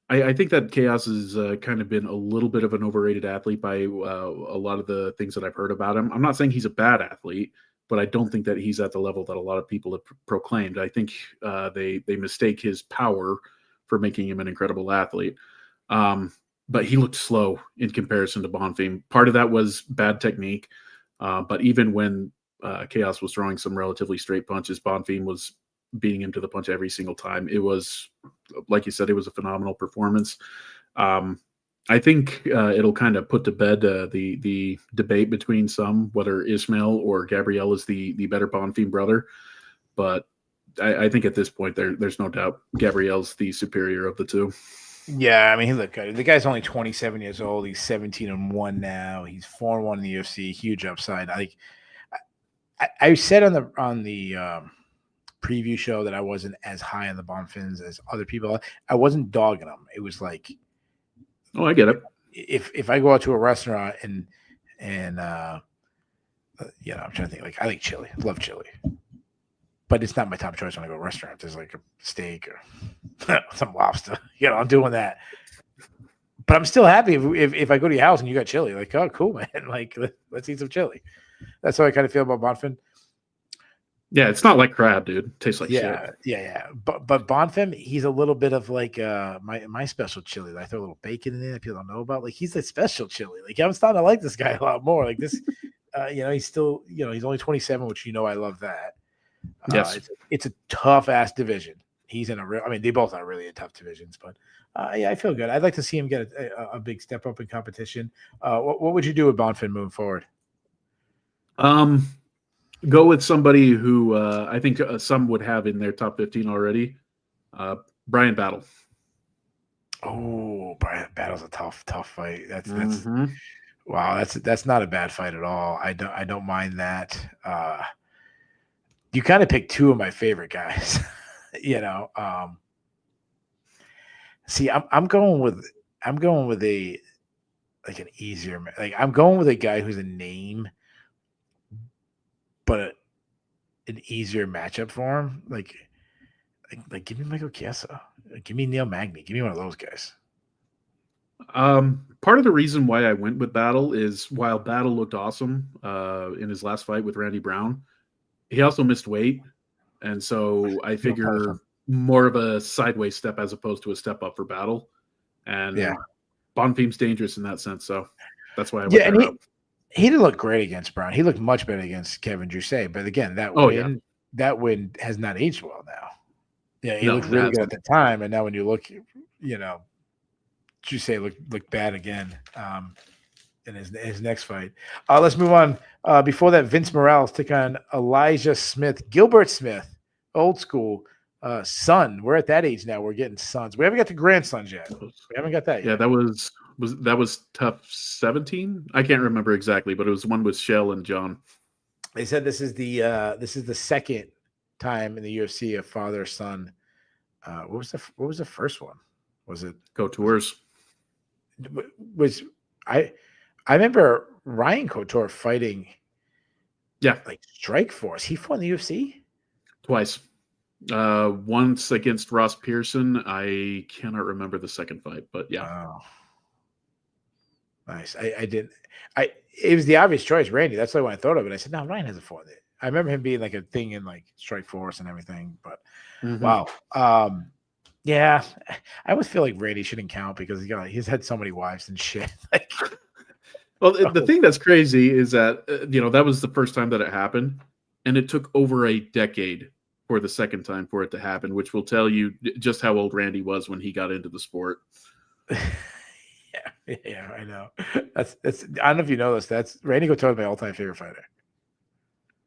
I think that Chaos has kind of been a little bit of an overrated athlete by a lot of the things that I've heard about him. I'm not saying he's a bad athlete, but I don't think that he's at the level that a lot of people have proclaimed. I think they mistake his power for making him an incredible athlete. But he looked slow in comparison to Bonfim. Part of that was bad technique. But even when Chaos was throwing some relatively straight punches, Bonfim was beating him to the punch every single time. It was, like you said, it was a phenomenal performance. I think it'll kind of put to bed the debate between some, whether Ismail or Gabriel is the better Bonfim brother. But I think at this point there's no doubt Gabriel's the superior of the two. Yeah, I mean, he looked good. The guy's only 27 years old. He's 17-1 now. He's 4-1 in the UFC. Huge upside. I said on the preview show that I wasn't as high on the Bonfims as other people. I wasn't dogging them. It was like, oh, I get it. If I go out to a restaurant and I'm trying to think. Like, I like chili. I love chili. But it's not my top choice when I go to a restaurant. There's like a steak or some lobster. I'm doing that. But I'm still happy if I go to your house and you got chili. Like, oh, cool, man. Like, let's eat some chili. That's how I kind of feel about Bonfim. Yeah, it's not like crab, dude. It tastes like shit. Yeah. But Bonfim, he's a little bit of like my special chili. I throw a little bacon in there that people don't know about. Like, he's a special chili. Like, I'm starting to like this guy a lot more. Like this, he's still, he's only 27, which I love that. Yes, it's a tough ass division. He's in they both are really in tough divisions, but I feel good. I'd like to see him get a big step up in competition. What would you do with Bonfim moving forward? Go with somebody who I think some would have in their top 15 already. Brian Battle. Oh, Brian Battle's a tough fight. That's wow. That's not a bad fight at all. I don't mind that. You kind of picked two of my favorite guys. See, I'm going with a like an easier, like I'm going with a guy who's a name, but an easier matchup for him. Like give me Michael Chiesa, give me Neil Magny, give me one of those guys. Part of the reason why I went with Battle is while Battle looked awesome in his last fight with Randy Brown, he also missed weight, and so I figure more of a sideways step as opposed to a step up for Battle. And Bonfim's dangerous in that sense, so that's why I went that route. He didn't look great against Brown. He looked much better against Kevin Jusset, but again, that win has not aged well now. Yeah, he looked really good at the time, and now when you look, Jusset looked bad again in his next fight. Let's move on. Before that, Vince Morales took on Gilbert Smith, old school son. We're at that age now. We're getting sons. We haven't got the grandsons yet. We haven't got that yet. Yeah, that was tough 17. I can't remember exactly, but it was one with Shell and John. They said this is the second time in the UFC a father son. What was the first one? Was it Couture's? I remember Ryan Couture fighting. Yeah, like Strikeforce. He fought in the UFC twice. Once against Ross Pearson. I cannot remember the second fight, but yeah. Oh. Nice. It was the obvious choice, Randy. That's why when I thought of it, I said, no, Ryan hasn't fought it. I remember him being like a thing in like Strikeforce and everything, but wow. Yeah, I always feel like Randy shouldn't count because he's had so many wives and shit. Well, the thing that's crazy is that that was the first time that it happened, and it took over a decade for the second time for it to happen, which will tell you just how old Randy was when he got into the sport. Yeah, I know. That's. I don't know if you know this. That's Randy Couture is my all-time favorite fighter.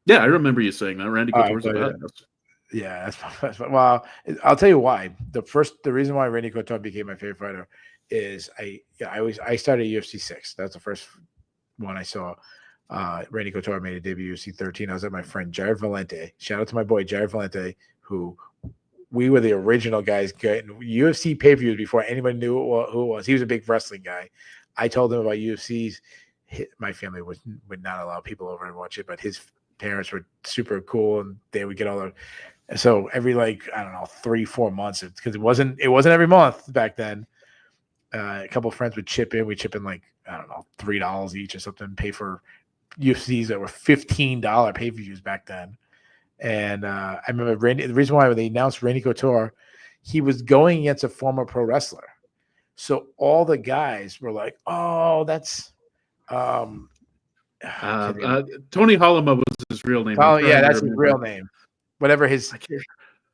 Yeah, I remember you saying that. Randy Couture's a badass. Yeah, that's well. I'll tell you why. The reason why Randy Couture became my favorite fighter is I started UFC 6. That's the first one I saw. Randy Couture made a debut UFC 13. I was at my friend Jared Valente. Shout out to my boy Jared Valente, who we were the original guys getting UFC pay-per-views before anybody knew who it was. He was a big wrestling guy. I told him about UFCs. My family would not allow people over and watch it, but his parents were super cool, and they would get all the. So every 3-4 months, because it wasn't every month back then. A couple of friends would chip in. We chip in $3 each or something. Pay for UFCs that were $15 pay-per-views back then. And I remember the reason why when they announced Randy Couture, he was going against a former pro wrestler. So all the guys were like, "Oh, that's Tony Hollema was his real name. Oh yeah, that's his real name. Whatever his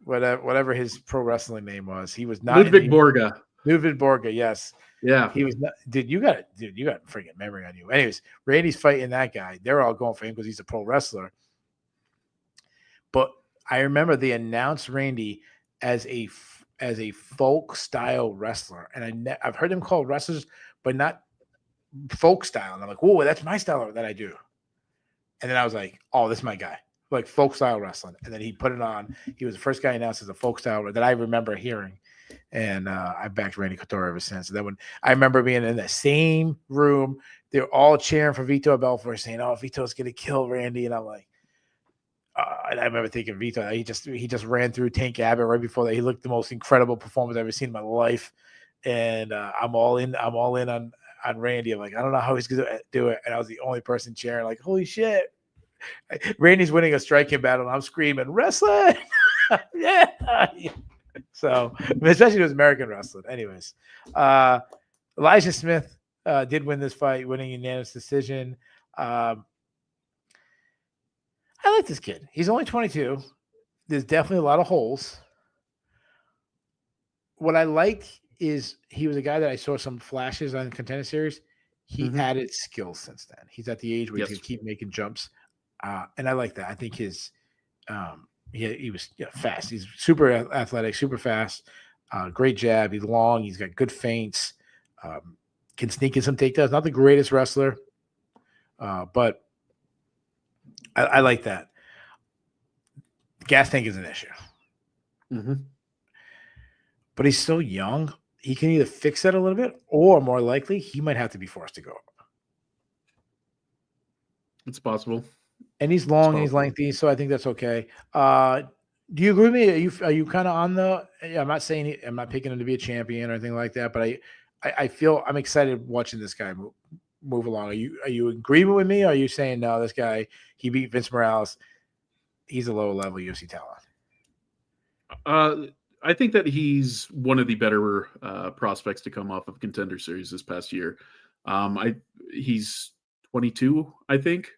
whatever his pro wrestling name was. He was not Ludwig Borga. Ludwig Borga, yes. Yeah. He was not, you got freaking memory on you. Anyways, Randy's fighting that guy. They're all going for him because he's a pro wrestler. But I remember they announced Randy as a folk style wrestler, and I've heard them called wrestlers, but not folk style. And I'm like, whoa, that's my style that I do. And then I was like, oh, this is my guy, like folk style wrestling. And then he put it on. He was the first guy announced as a folk style that I remember hearing. And I backed Randy Kattar ever since. And then when I remember being in the same room, they're all cheering for Vitor Belfort, saying, "Oh, Vitor's gonna kill Randy." And I'm like, and I remember thinking Vitor, he just ran through Tank Abbott right before that. He looked the most incredible performance I've ever seen in my life. And I'm all in on Randy. I'm like, I don't know how he's gonna do it. And I was the only person cheering, like, holy shit. Randy's winning a striking battle, and I'm screaming, wrestling. Yeah. So, especially with American wrestling. Anyways, Elijah Smith did win this fight, winning unanimous decision. I like this kid. He's only 22. There's definitely a lot of holes. What I like is he was a guy that I saw some flashes on Contender Series. He added skills since then. He's at the age where he can keep making jumps. And I like that. I think his he was fast. He's super athletic, super fast. Great jab. He's long. He's got good feints. Can sneak in some takedowns. Not the greatest wrestler, but I like that. Gas tank is an issue. But he's so young. He can either fix that a little bit, or more likely, he might have to be forced to go. It's possible. And he's long, and he's lengthy, so I think that's okay. Do you agree with me? Are you kind of on the? I'm not saying I'm not picking him to be a champion or anything like that, but I feel I'm excited watching this guy move along. Are you agreeing with me? Or are you saying no? This guy, he beat Vince Morales. He's a lower level UFC talent. I think that he's one of the better prospects to come off of Contender Series this past year. He's 22, I think.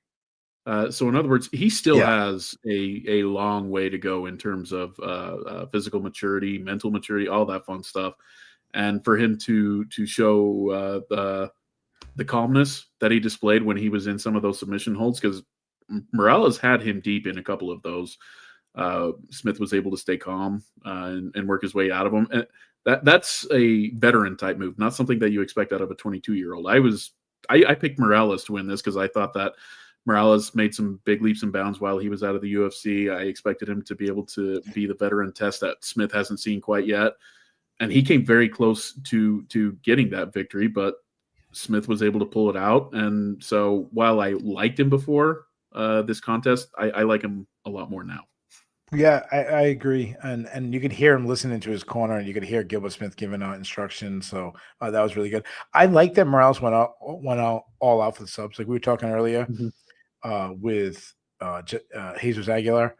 So in other words, he still has a long way to go in terms of physical maturity, mental maturity, all that fun stuff. And for him to show the calmness that he displayed when he was in some of those submission holds, because Morales had him deep in a couple of those. Smith was able to stay calm and work his way out of them. And that's a veteran type move, not something that you expect out of a 22-year-old. I picked Morales to win this because I thought that Morales made some big leaps and bounds while he was out of the UFC. I expected him to be able to be the veteran test that Smith hasn't seen quite yet. And he came very close to getting that victory, but Smith was able to pull it out. And so while I liked him before this contest, I like him a lot more now. Yeah, I agree, and you could hear him listening to his corner, and you could hear Gilbert Smith giving out instructions. So that was really good. I like that Morales went out all out for the subs, like we were talking earlier with Jesus Aguilar.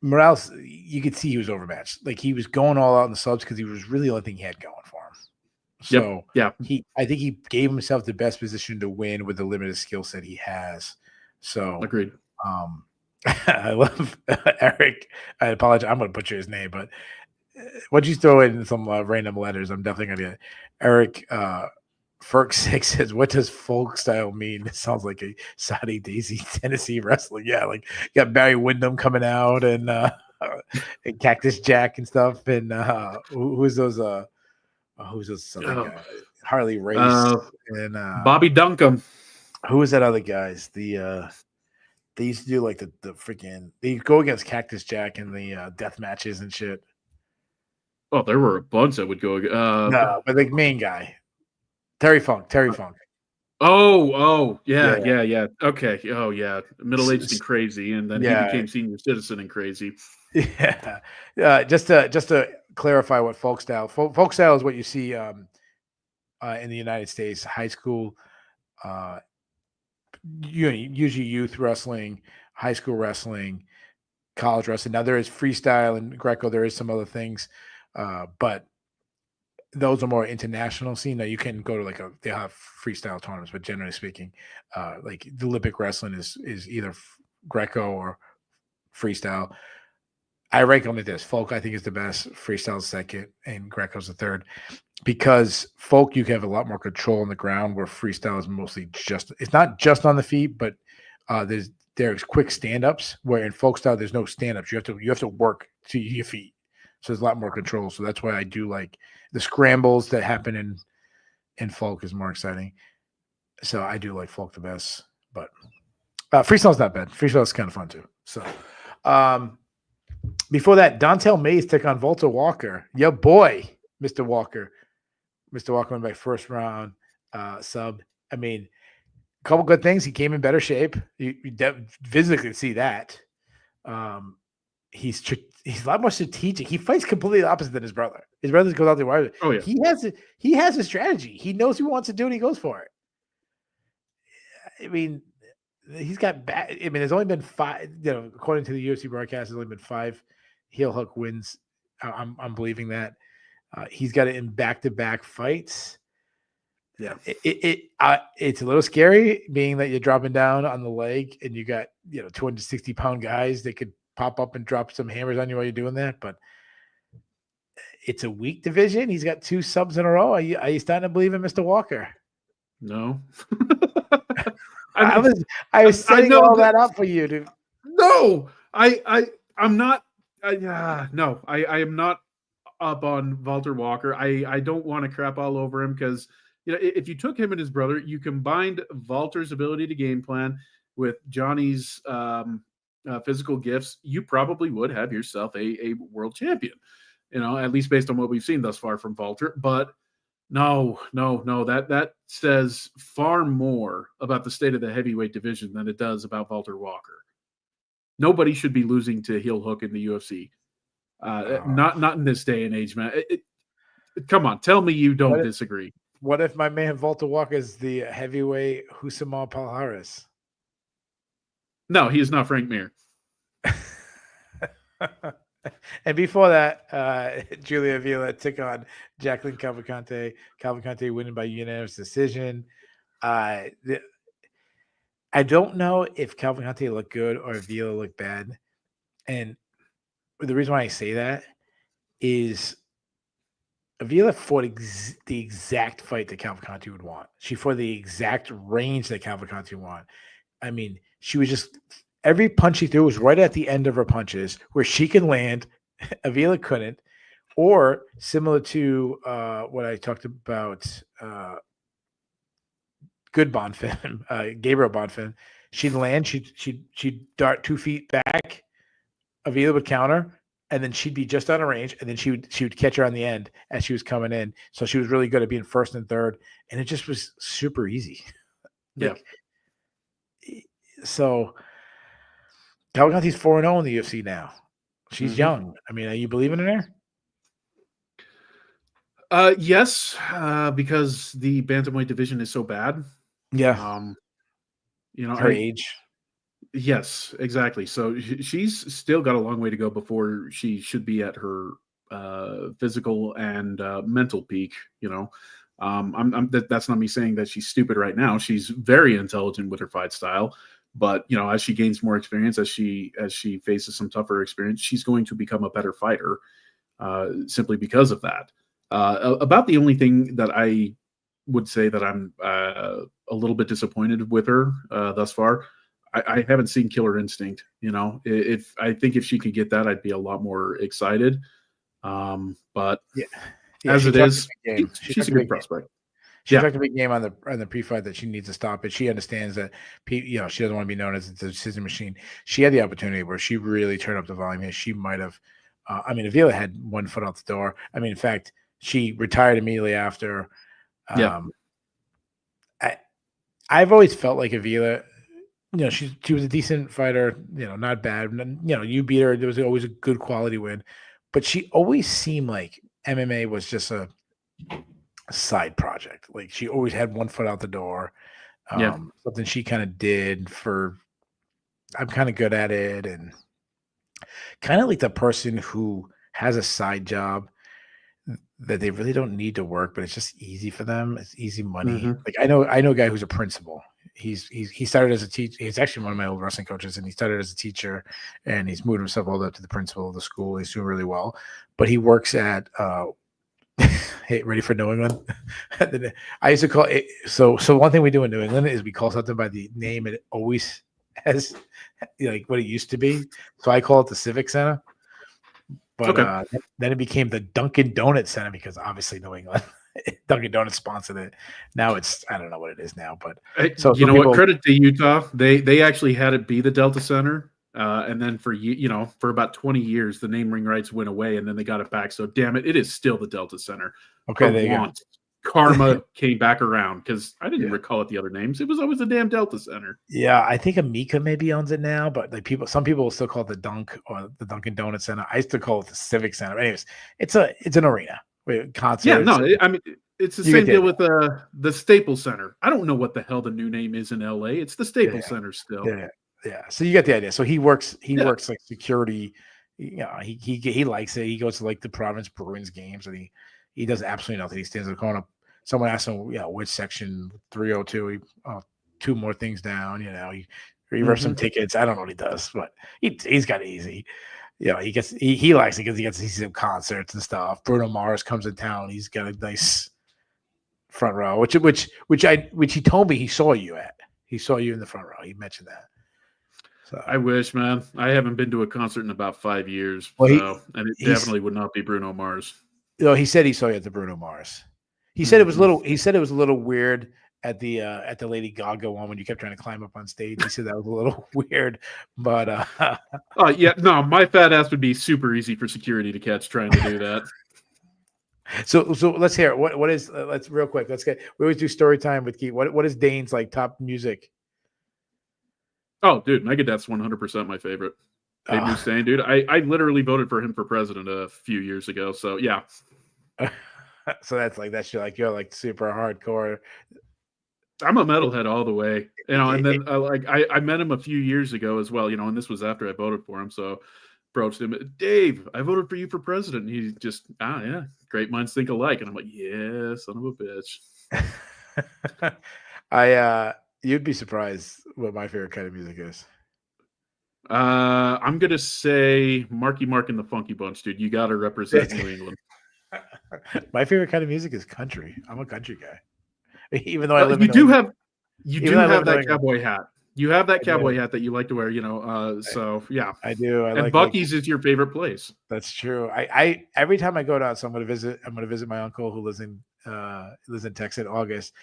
Morales, you could see he was overmatched. Like he was going all out in the subs because he was really the only thing he had going for him. So I think he gave himself the best position to win with the limited skill set he has. So agreed. I love Eric. I apologize. I'm going to butcher his name, but once you throw in some random letters, I'm definitely going to. Eric Ferk 6 says, "What does folk style mean?" It sounds like a Saudi Daisy Tennessee wrestling. Yeah, like you got Barry Windham coming out and Cactus Jack and stuff. And who's those? Who's those other guys? Harley Race and Bobby Duncombe. Who was that other guys? They used to do like the freaking. They go against Cactus Jack in the death matches and shit. Oh, there were a bunch that would go. No, but the main guy, Terry Funk. Oh, yeah. Okay. Oh, yeah. Middle-aged and crazy, and then he became senior citizen and crazy. Yeah. Just to clarify what folk style. Folk style is what you see in the United States, high school. Usually youth wrestling, high school wrestling, college wrestling. Now there is freestyle and Greco. There is some other things, but those are more international scene. Now you can go to they have freestyle tournaments, but generally speaking, like the Olympic wrestling is either Greco or freestyle. I rank them like this. Folk, I think, is the best. Freestyle second, and Greco's the third. Because folk, you can have a lot more control on the ground, where freestyle is mostly it's not just on the feet, but there's quick stand-ups, where in folk style there's no stand-ups. You have to work to your feet. So there's a lot more control. So that's why I do like the scrambles that happen in folk is more exciting. So I do like folk the best. But freestyle's not bad. Freestyle is kind of fun too. So before that, Dontel Mays took on Walter Walker. Your boy, Mr. Walker. Mr. Walker went by first round sub. I mean, a couple good things. He came in better shape. You physically see that. He's a lot more strategic. He fights completely the opposite than his brother. His brother goes out there. Oh yeah. He has a strategy. He knows what he wants to do and he goes for it. I mean, he's got bad. I mean, there's only been 5. According to the UFC broadcast, there's only been 5 heel hook wins. I'm believing that. He's got it in back-to-back fights. Yeah, it's a little scary, being that you're dropping down on the leg and you got 260-pound guys that could pop up and drop some hammers on you while you're doing that. But it's a weak division. He's got 2 subs in a row. Are you starting to believe in Mr. Walker? No. I was setting all that up for you to. No, I'm not. No, I am not up on Walter Walker. I don't want to crap all over him, because if you took him and his brother, you combined Walter's ability to game plan with Johnny's physical gifts, you probably would have yourself a world champion. At least based on what we've seen thus far from Walter. But no, that says far more about the state of the heavyweight division than it does about Walter Walker. Nobody should be losing to heel hook in the UFC. Not in this day and age, man. Come on, tell me you don't disagree. What if my man Walter Walker is the heavyweight Husamal Palhares? No, he is not Frank Mir. And before that, Julia Avila took on Jacqueline Cavalcante. Cavalcante winning by unanimous decision. I don't know if Cavalcante looked good or Avila looked bad. And the reason why I say that is Avila fought the exact fight that Cavalcante would want. She fought the exact range that Cavalcante would want. I mean, she was just – every punch she threw was right at the end of her punches where she could land. Avila couldn't. Or similar to what I talked about, good Bonfim, Gabriel Bonfim, she'd land, she'd dart 2 feet back. Avila would counter, and then she'd be just out of range, and then she would catch her on the end as she was coming in. So she was really good at being first and third, and it just was super easy. Yeah. So Cavalcante's 4-0 in the UFC now. She's young. I mean, are you believing in her? Yes, because the bantamweight division is so bad. Yeah. Her age. Yes, exactly. So she's still got a long way to go before she should be at her physical and mental peak. That's not me saying that she's stupid right now. She's very intelligent with her fight style, but as she gains more experience, as she faces some tougher experience, she's going to become a better fighter simply because of that. About the only thing that I would say that I'm a little bit disappointed with her thus far, I haven't seen Killer Instinct. If she could get that, I'd be a lot more excited. But as it is, she's a good prospect. She talked a big game on the pre-fight that she needs to stop it. She understands that she doesn't want to be known as a decision machine. She had the opportunity where she really turned up the volume here. She might have. Avila had 1 foot out the door. In fact, she retired immediately after. I've always felt like Avila. She was a decent fighter, not bad. You beat her. There was always a good quality win. But she always seemed like MMA was just a side project. Like she always had 1 foot out the door. Something she kind of did for, I'm kind of good at it. And kind of like the person who has a side job that they really don't need to work, but it's just easy for them. It's easy money. Like I know a guy who's a principal. he started as a teacher. He's actually one of my old wrestling coaches, and he started as a teacher, and he's moved himself all the way up to the principal of the school. He's doing really well, but he works at. Hey, ready for New England? I used to call it. So one thing we do in New England is we call something by the name it always has, like what it used to be. So I call it the Civic Center. But then it became the Dunkin' Donut Center because obviously New England, Dunkin' Donuts sponsored it. Now it's I don't know what it is now, but so you know what? Credit to Utah, they actually had it be the Delta Center, and then for about 20 years the naming rights went away, and then they got it back. So damn it, it is still the Delta Center. Okay, there you go. Karma came back around because I didn't recall it the other names. It was always the damn Delta Center. Yeah, I think Amica maybe owns it now, but like some people will still call it the Dunk or the Dunkin' Donuts Center. I used to call it the Civic Center. Anyways, it's an arena with concerts. Yeah, no, I mean it's the same deal with the Staples Center. I don't know what the hell the new name is in LA. It's the Staples Center still. Yeah. So you get the idea. So he works like security. You know, he likes it. He goes to like the Providence Bruins games, and he does absolutely nothing. He stands in the corner. Someone asked him, which section 302. He 2 more things down. He reverses some tickets. I don't know what he does, but he's got it easy. He likes it because he gets to see some concerts and stuff. Bruno Mars comes in town. He's got a nice front row, which he told me he saw you at. He saw you in the front row. He mentioned that. So I wish, man. I haven't been to a concert in about 5 years. Well, and it definitely would not be Bruno Mars. He said he saw you at the Bruno Mars. He said it was a little. He said it was a little weird at the Lady Gaga one when you kept trying to climb up on stage. He said that was a little weird, but no, my fat ass would be super easy for security to catch trying to do that. So let's hear it. What is let's real quick. We always do story time with Keith. What is Dayne's like top music? Oh, dude, Megadeth's 100% my favorite. Dave Mustaine, dude. I literally voted for him for president a few years ago. So yeah. So you're like super hardcore. I'm a metalhead all the way, and then I met him a few years ago as well, and this was after I voted for him. So approached him, Dave, I voted for you for president. And he just, yeah, great minds think alike. And I'm like, yeah, son of a bitch. You'd be surprised what my favorite kind of music is. I'm gonna say Marky Mark and the Funky Bunch, dude. You got to represent New England. My favorite kind of music is country. I'm a country guy. Even though I live you do have that cowboy hat. You have that cowboy hat that you like to wear, so yeah. I do. And Bucky's is your favorite place. That's true. I every time I go down, so I'm gonna visit my uncle who lives in Texas in August.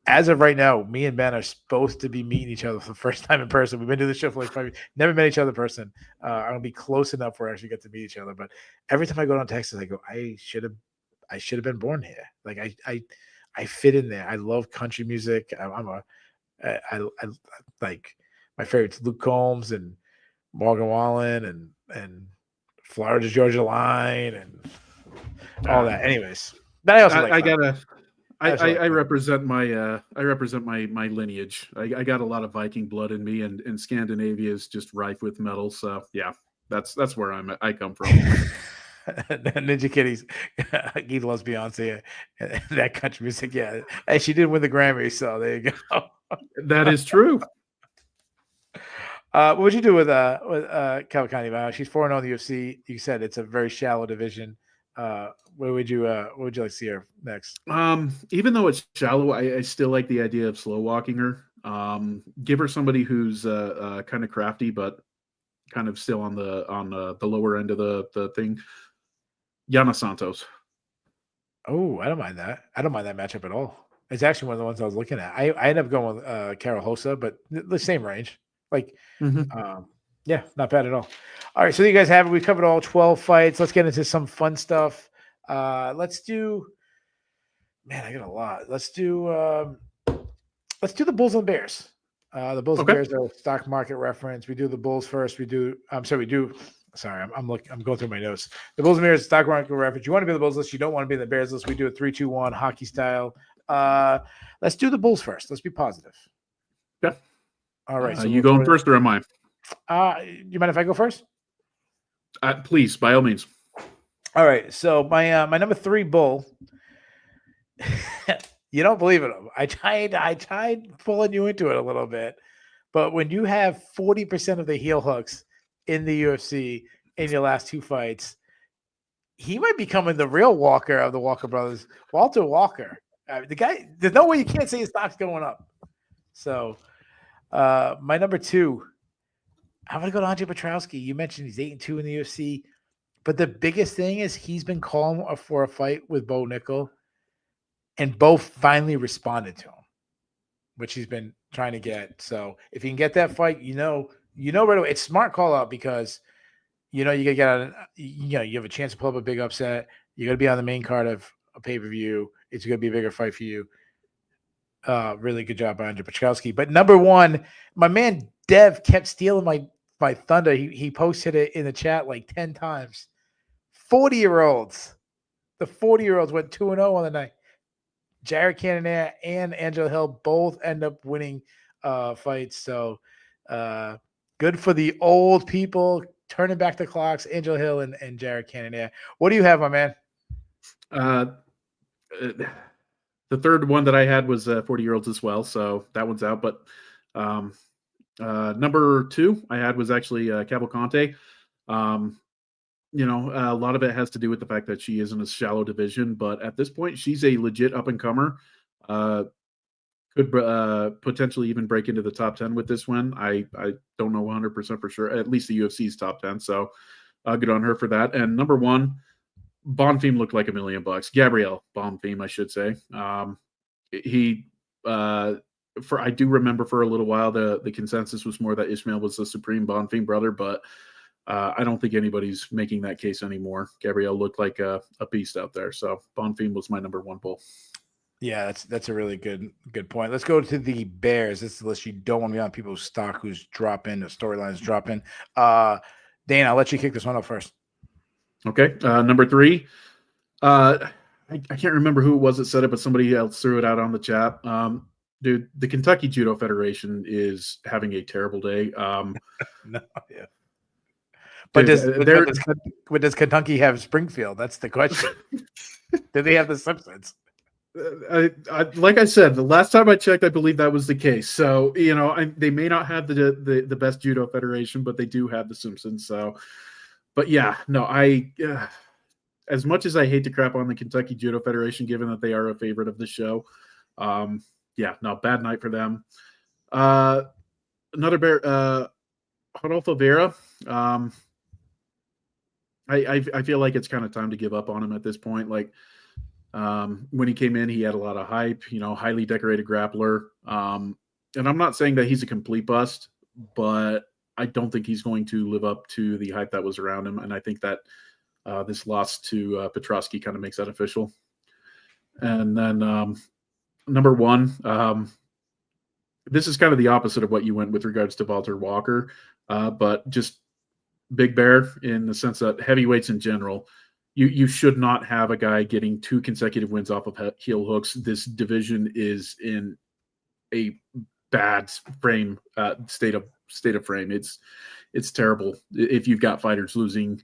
As of right now, me and Ben are supposed to be meeting each other for the first time in person. We've been doing the show for like 5 years, never met each other in person. I'm gonna be close enough where I actually get to meet each other. But every time I go down to Texas, I go, I should have been born here. Like I fit in there. I love country music. I like my favorites, Luke Combs and Morgan Wallen and Florida Georgia Line and all that. Anyways, but I also I represent my lineage. I got a lot of Viking blood in me, and Scandinavia is just rife with metal. So yeah, that's where I come from. Ninja Kitties, he loves Beyonce and that country music. Yeah, and she did win the Grammy, so there you go. That is true. What would you do with Kawakanni? She's 4-0 in the UFC. You said it's a very shallow division. What would you like to see her next? Even though it's shallow, I still like the idea of slow walking her. Give her somebody who's kind of crafty, but kind of still on the lower end of the thing. Yana Santos. Oh, I don't mind that. I don't mind that matchup at all. It's actually one of the ones I was looking at. I ended up going with Carol Hosa, but the same range. Yeah, not bad at all. All right, so there you guys have it. We covered all 12 fights. Let's get into some fun stuff. Let's do. Man, I got a lot. Let's do the Bulls and Bears. The Bulls and Bears are stock market reference. We do the Bulls first. Sorry, I'm going through my notes. The Bulls and Bears stock market reference. You want to be on the Bulls list. You don't want to be in the Bears list. We do a 3-2-1 hockey style. Let's do the Bulls first. Let's be positive. Yeah. All right. So you going first or am I? You mind if I go first? Please, by all means. All right. So my number 3 Bull. You don't believe in him. I tried pulling you into it a little bit, but when you have 40% of the heel hooks in the UFC in your last 2 fights, he might be becoming the real Walker of the Walker brothers, Walter Walker. The guy, there's no way you can't say his stock's going up. So, my number 2, I'm going to go to Andre Petroski. You mentioned he's 8-2 in the UFC, but the biggest thing is he's been calling for a fight with Bo Nickel, and Bo finally responded to him, which he's been trying to get. So if you can get that fight, you know right away. It's smart call out because you gotta get on. You have a chance to pull up a big upset. You're gonna be on the main card of a pay per view. It's gonna be a bigger fight for you. Really good job by Andre Petroski. But number 1, my man Dev kept stealing my thunder. He posted it in the chat like 10 times. 40-year-olds. The 40-year-olds went 2-0 on the night. Jared Cannonier and Angel Hill both end up winning fights. So good for the old people turning back the clocks, Angel Hill and Jared Cannonier. What do you have, my man? The third one that I had was 40-year-olds as well. So that one's out. But number 2 I had was actually Cavalcante. A lot of it has to do with the fact that she is in a shallow division, but at this point, she's a legit up-and-comer. Could potentially even break into the top 10 with this win. I don't know 100% for sure, at least the UFC's top 10, so good on her for that. And number 1, Bonfim looked like $1 million. Gabriel Bonfim, I should say. I do remember for a little while, the consensus was more that Ishmael was the supreme Bonfim brother, but I don't think anybody's making that case anymore. Gabriel looked like a beast out there. So Bonfim was my number 1 bull. Yeah, that's a really good point. Let's go to the Bears. This is the list you don't want to be on, people's stock who's dropping, the storylines dropping. Dane, I'll let you kick this one up first. Okay. Number 3. I can't remember who it was that said it, but somebody else threw it out on the chat. Dude, the Kentucky Judo Federation is having a terrible day. No, yeah. But does Kentucky have Springfield? That's the question. Do they have the Simpsons? Like I said, the last time I checked, I believe that was the case. So, they may not have the best judo federation, but they do have the Simpsons. So, but yeah, no, as much as I hate to crap on the Kentucky Judo Federation, given that they are a favorite of the show, bad night for them. Another bear, Rodolfo Vieira. I feel like it's kind of time to give up on him at this point. Like, when he came in, he had a lot of hype, highly decorated grappler. And I'm not saying that he's a complete bust, but I don't think he's going to live up to the hype that was around him. And I think that this loss to Petroski kind of makes that official. And then number 1, this is kind of the opposite of what you went with regards to Walter Walker, but just Big Bear in the sense that heavyweights in general, you should not have a guy getting 2 consecutive wins off of heel hooks. This division is in a bad state of frame. It's terrible if you've got fighters losing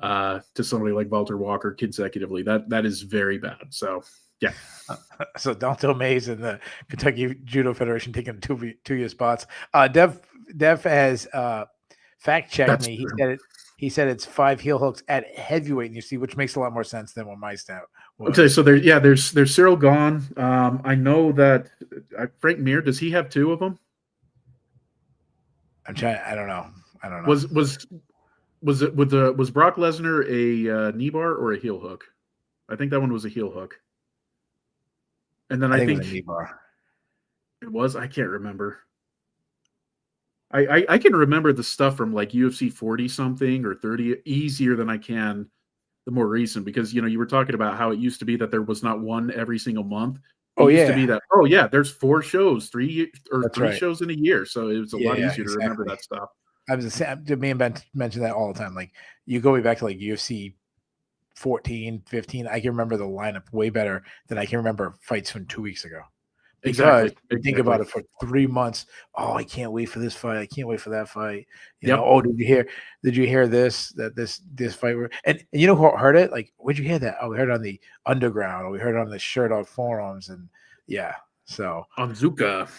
to somebody like Walter Walker consecutively. That is very bad. So yeah. So Dalton Mays and the Kentucky Judo Federation taking 2-year spots. Dev has fact checked me. He said it's 5 heel hooks at heavyweight in UFC, which makes a lot more sense than what my stat was. Okay, so there's Cyril Gahn. I know that Frank Mir, does he have 2 of them? I'm trying. I don't know. Was Brock Lesnar a knee bar or a heel hook? I think that one was a heel hook. And then I think it was a knee bar. It was. I can't remember. I can remember the stuff from like UFC 40 something or 30 easier than I can the more recent, because you were talking about how it used to be that there was not one every single month. It used to be that there's 4 shows, 3 shows in a year, so it was a lot easier to remember that stuff. I was me and Ben mention that all the time. Like you go way back to like UFC 14, 15. I can remember the lineup way better than I can remember fights from 2 weeks ago. Because think about it for 3 months. Oh, I can't wait for this fight. I can't wait for that fight. You know, oh, did you hear this fight? And you know who heard it? Like, where'd you hear that? Oh, we heard it on the underground, or we heard it on the Sherdog forums. And Yeah. So Onzuka.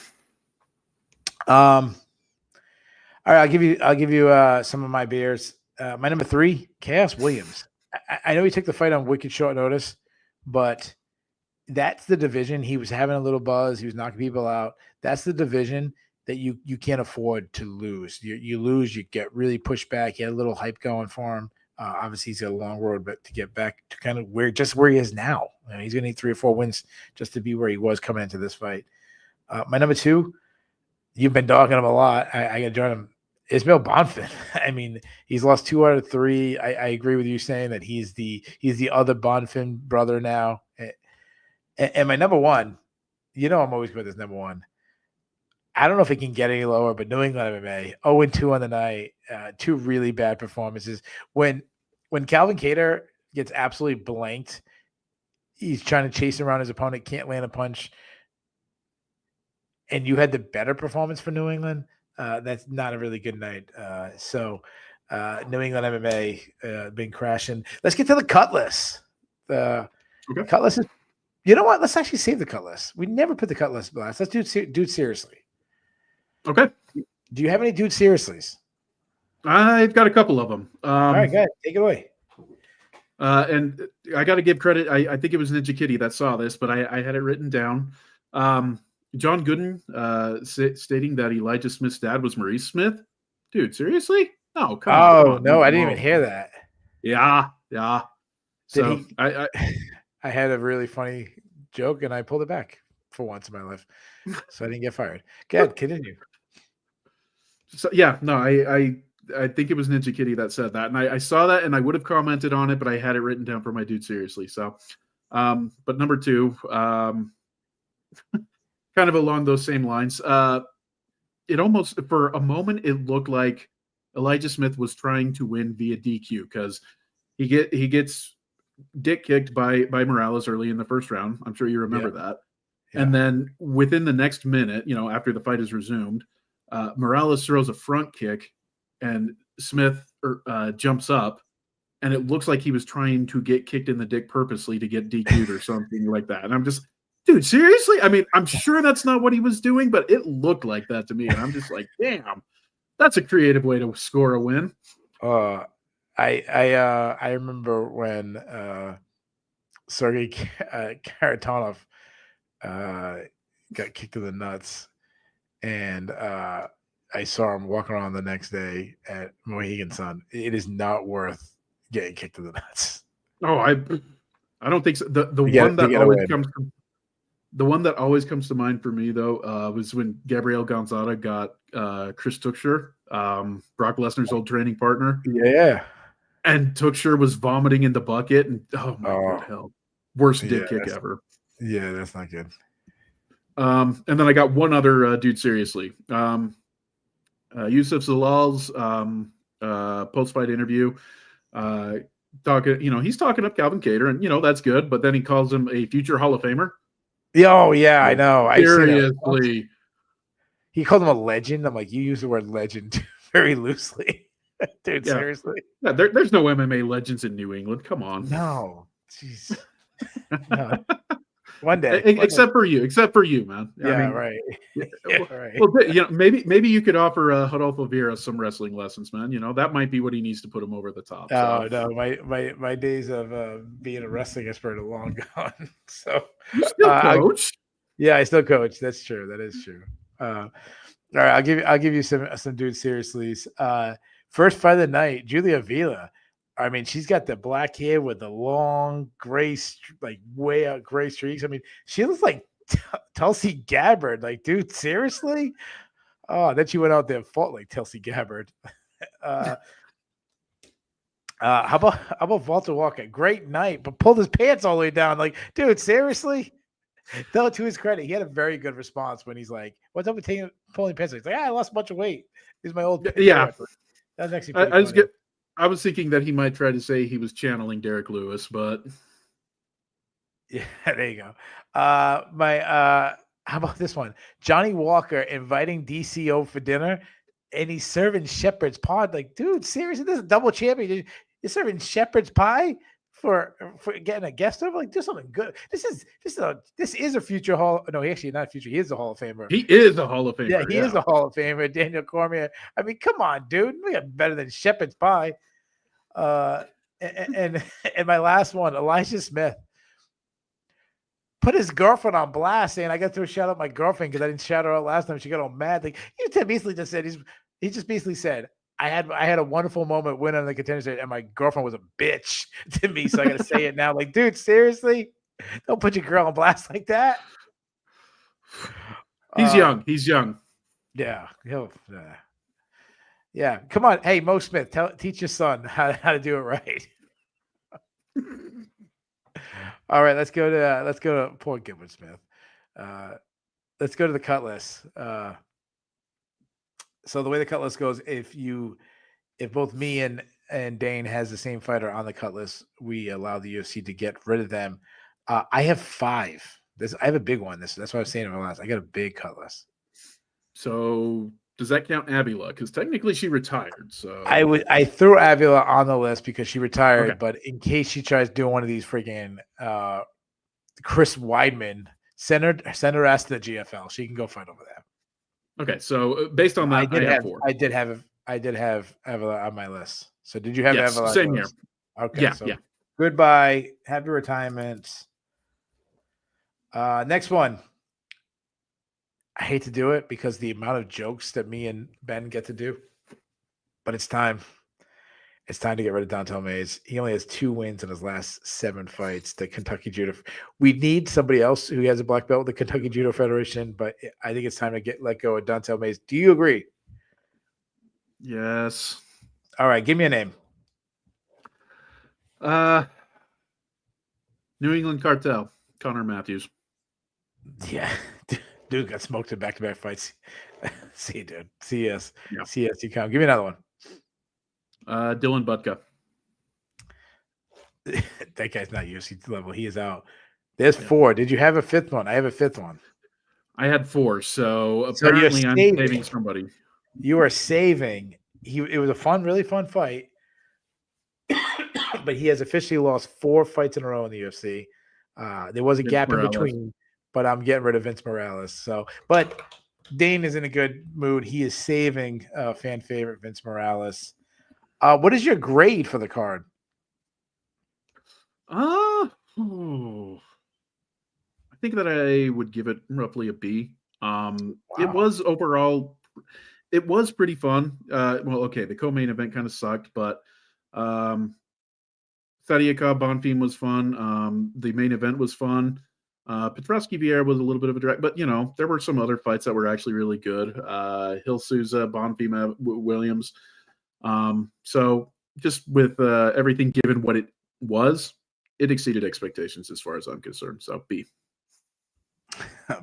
all right, I'll give you some of my beers. My number 3, Chaos Williams. I know he took the fight on wicked short notice, but that's the division. He was having a little buzz. He was knocking people out. That's the division that you can't afford to lose. You lose, you get really pushed back. He had a little hype going for him. Obviously, he's got a long road, but to get back to kind of where he is now, he's going to need 3 or 4 wins just to be where he was coming into this fight. My number 2, you've been dogging him a lot. I got to join him. Ismail Bonfim. I mean, he's lost 2 out of 3. I agree with you saying that he's the other Bonfim brother now. And my number 1, I'm always with this number 1. I don't know if it can get any lower, but New England MMA 0-2 on the night, 2 really bad performances. When Calvin Kattar gets absolutely blanked, he's trying to chase around his opponent, can't land a punch, and you had the better performance for New England. That's not a really good night. So New England MMA been crashing. Let's get to the cut list. The cut list is, you know what? Let's actually save the cut list. We never put the cut list last. Let's do dude seriously. Okay. Do you have any dude seriouslys? I've got a couple of them. All right, go ahead. Take it away. And I got to give credit. I think it was Ninja Kitty that saw this, but I had it written down. John Gooden stating that Elijah Smith's dad was Maurice Smith. Dude, seriously? No, come on. Oh, no, I didn't even hear that. Yeah. So I had a really funny joke and I pulled it back for once in my life. So I didn't get fired. Go ahead, continue. So yeah, no, I think it was Ninja Kitty that said that. And I saw that and I would have commented on it, but I had it written down for my dude seriously. So but number 2, kind of along those same lines. It almost, for a moment, it looked like Elijah Smith was trying to win via DQ because he gets dick kicked by Morales early in the first round. I'm sure you remember that. Yeah. And then within the next minute, after the fight is resumed, Morales throws a front kick and Smith jumps up, and it looks like he was trying to get kicked in the dick purposely to get DQ'd or something like that. And I'm just, dude, seriously? I mean, I'm sure that's not what he was doing, but it looked like that to me. And I'm just like, damn, that's a creative way to score a win. I remember when Sergey Karatanov got kicked in the nuts, and I saw him walking around the next day at Mohegan Sun. It is not worth getting kicked in the nuts. Oh, I don't think so. The one that always comes to, the one that always comes to mind for me though was when Gabriel Gonzaga got Chris Tuchscherer, Brock Lesnar's old training partner. Yeah. And Tuchscherer was vomiting in the bucket, and oh my god, hell, worst dick kick ever. Yeah, that's not good. And then I got one other dude seriously. Yusuf Zalal's post-fight interview. He's talking up Calvin Kattar, and that's good, but then he calls him a future Hall of Famer. Oh yeah, I know. Seriously. He called him a legend. I'm like, you use the word legend very loosely. Dude, seriously. Yeah, there's no MMA legends in New England. Come on. No. Jeez. No. One day. Except for you, man. Yeah, I mean, right. Right. Well, maybe you could offer Rodolfo Vieira some wrestling lessons, man. That might be what he needs to put him over the top. Oh, no. My days of being a wrestling expert are long gone. So you still coach? I still coach. That's true. That is true. All right, I'll give you some dude seriously. First fight of the night, Julia Vila. I mean, she's got the black hair with the long gray, way out gray streaks. I mean, she looks like Tulsi Gabbard. Like, dude, seriously? Oh, then she went out there and fought like Tulsi Gabbard. How about Walter Walker? Great night, but pulled his pants all the way down. Like, dude, seriously? Though, to his credit, he had a very good response when he's like, "What's up with pulling pants?" He's like, "I lost a bunch of weight. This is my old record." That was actually I was thinking that he might try to say he was channeling Derek Lewis, but yeah, there you go. How about this one? Johnny Walker inviting DCO for dinner, and he's serving shepherd's pie. Like, dude, seriously, this is a double champion. You're serving shepherd's pie for getting a guest over. Like, do something good. This is a future Hall. No, actually not future. He is a Hall of Famer. He is a Hall of Famer. Yeah, he is a Hall of Famer. Daniel Cormier. I mean, come on, dude. We got better than Shepherd's Pie. And my last one, Elijah Smith, put his girlfriend on blast, saying I got to shout out my girlfriend because I didn't shout her out last time. She got all mad. Like, he basically just said he just basically said I had a wonderful moment winning the contender series, and my girlfriend was a bitch to me, so I got to say it now. Like, dude, seriously, don't put your girl on blast like that. He's young. He's young. Yeah. Yeah. Come on. Hey, Mo Smith, teach your son how to do it right. All right, let's go to poor Gilbert Smith. Let's go to the cut list. So the way the cut list goes, if both me and Dane has the same fighter on the cut list, we allow the UFC to get rid of them. I have 5. I have a big one. That's what I was saying in my last. I got a big cut list. So does that count Aguila? Because technically she retired. So I threw Aguila on the list because she retired, okay. But in case she tries doing one of these freaking Chris Weidman, send her ass to the GFL. She can go fight over there. Okay, so based on that, I have 4. I did have Aguila on my list. So did you have Aguila? Same here. Okay, yeah. Goodbye. Happy retirement. Next one. I hate to do it because the amount of jokes that me and Ben get to do, but it's time. It's time to get rid of Dontel Mays. He only has 2 wins in his last 7 fights. The Kentucky Judo. We need somebody else who has a black belt with the Kentucky Judo Federation, but I think it's time to let go of Dontel Mays. Do you agree? Yes. All right, give me a name. New England Cartel, Connor Matthews. Yeah, dude got smoked in back-to-back fights. See you, dude. CS. Yeah. CS, you come. Give me another one. Dylan Bucka. That guy's not UFC level. He is out. There's 4. Did you have a 5th one? I have a 5th one. I had 4, so apparently I'm saving somebody. You are saving. It was a really fun fight, but he has officially lost 4 fights in a row in the UFC. There was a gap in between, but I'm getting rid of Vince Morales. So, but Dane is in a good mood. He is saving fan favorite Vince Morales. What is your grade for the card? I think that I would give it roughly a B. Wow. It was overall, it was pretty fun. The co-main event kind of sucked, but Thadiakov Bonfim was fun. The main event was fun. Petroski Vieira was a little bit of a drag, but there were some other fights that were actually really good. Hill Souza, Bonfim Williams. So just with everything given what it was, it exceeded expectations as far as I'm concerned. So B.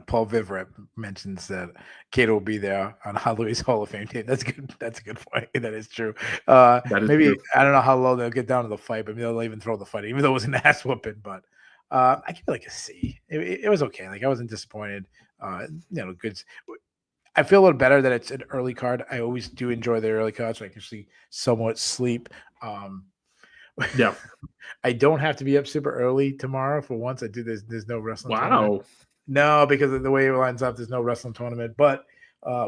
Paul Viverep mentions that Cato will be there on Louis Hall of Fame team. That's good. That's a good point. That is true. Maybe true. I don't know how low they'll get down to the fight, but maybe they'll even throw the fight, even though it was an ass whooping. But I give it like a C. It was okay. Like, I wasn't disappointed. Good. I feel a little better that it's an early card. I always do enjoy the early cards, so I can actually somewhat sleep. Yeah. I don't have to be up super early tomorrow for once. I do. There's no wrestling. Wow. Tournament. No, because of the way it lines up, there's no wrestling tournament. But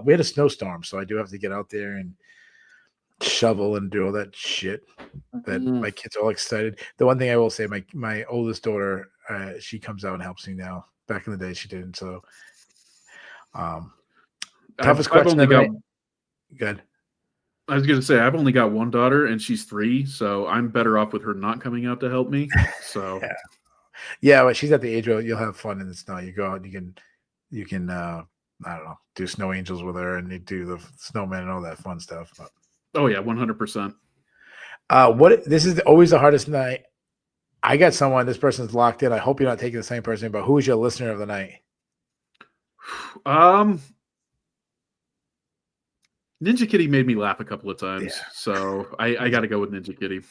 we had a snowstorm, so I do have to get out there and shovel and do all that shit. That my kids are all excited. The one thing I will say, my oldest daughter, she comes out and helps me now. Back in the day, she didn't. So, toughest question. Good. I was going to say, I've only got one daughter, and she's 3, so I'm better off with her not coming out to help me. So, yeah, but she's at the age where you'll have fun in the snow. You go out and you can I don't know, do snow angels with her, and you do the snowman and all that fun stuff. But, oh yeah, 100%. This is always the hardest night. I got someone. This person's locked in. I hope you're not taking the same person. But who is your listener of the night? Ninja Kitty made me laugh a couple of times, so I got to go with Ninja Kitty.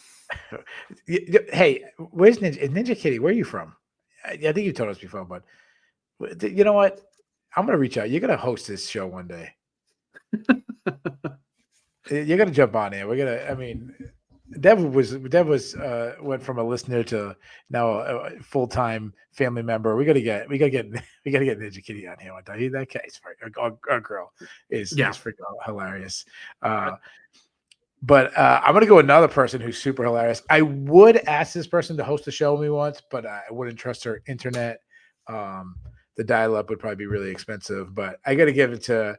Hey, where's Ninja Kitty? Where are you from? I think you told us before, but you know what? I'm going to reach out. You're going to host this show one day. You're going to jump on here. Dev went from a listener to now a full-time family member. We gotta get Ninja Kitty on here one time. That guy's our girl is freaking hilarious. But I'm gonna go another person who's super hilarious. I would ask this person to host a show with me once, but I wouldn't trust her internet. The dial-up would probably be really expensive, but I got to give it to.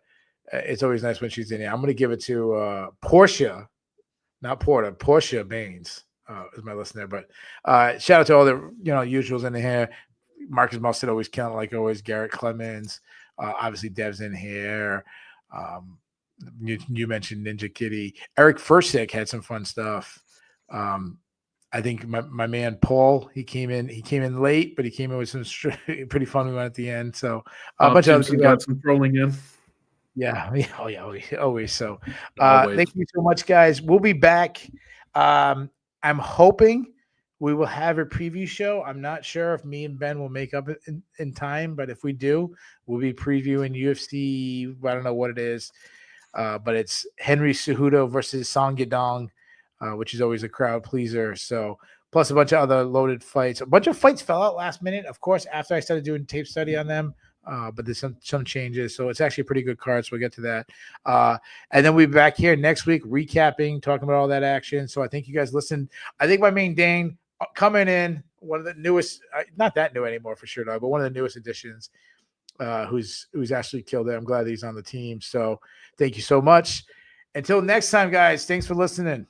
It's always nice when she's in here. I'm going to give it to Portia, not Porter. Portia Baines is my listener. But shout out to all the usuals in here. Marcus Mustard always killing like always. Garrett Clemens, obviously Dev's in here. You mentioned Ninja Kitty. Eric Fursick had some fun stuff. I think my man Paul, he came in late, but he came in with some pretty fun one at the end. So a bunch of Simpson got some trolling in. Yeah, always. So thank you so much, guys. We'll be back. I'm hoping we will have a preview show. I'm not sure if me and Ben will make up in time, but if we do, we'll be previewing UFC. I don't know what it is, but it's Henry Cejudo versus Song Yadong. Which is always a crowd pleaser. So plus a bunch of other loaded fights. A bunch of fights fell out last minute, of course, after I started doing tape study on them. But there's some changes. So it's actually a pretty good card. So we'll get to that. And then we'll be back here next week recapping, talking about all that action. So I think you guys listened. I think my main Dayne coming in, one of the newest, not that new anymore for sure, but one of the newest additions who's actually killed it. I'm glad he's on the team. So thank you so much. Until next time, guys, thanks for listening.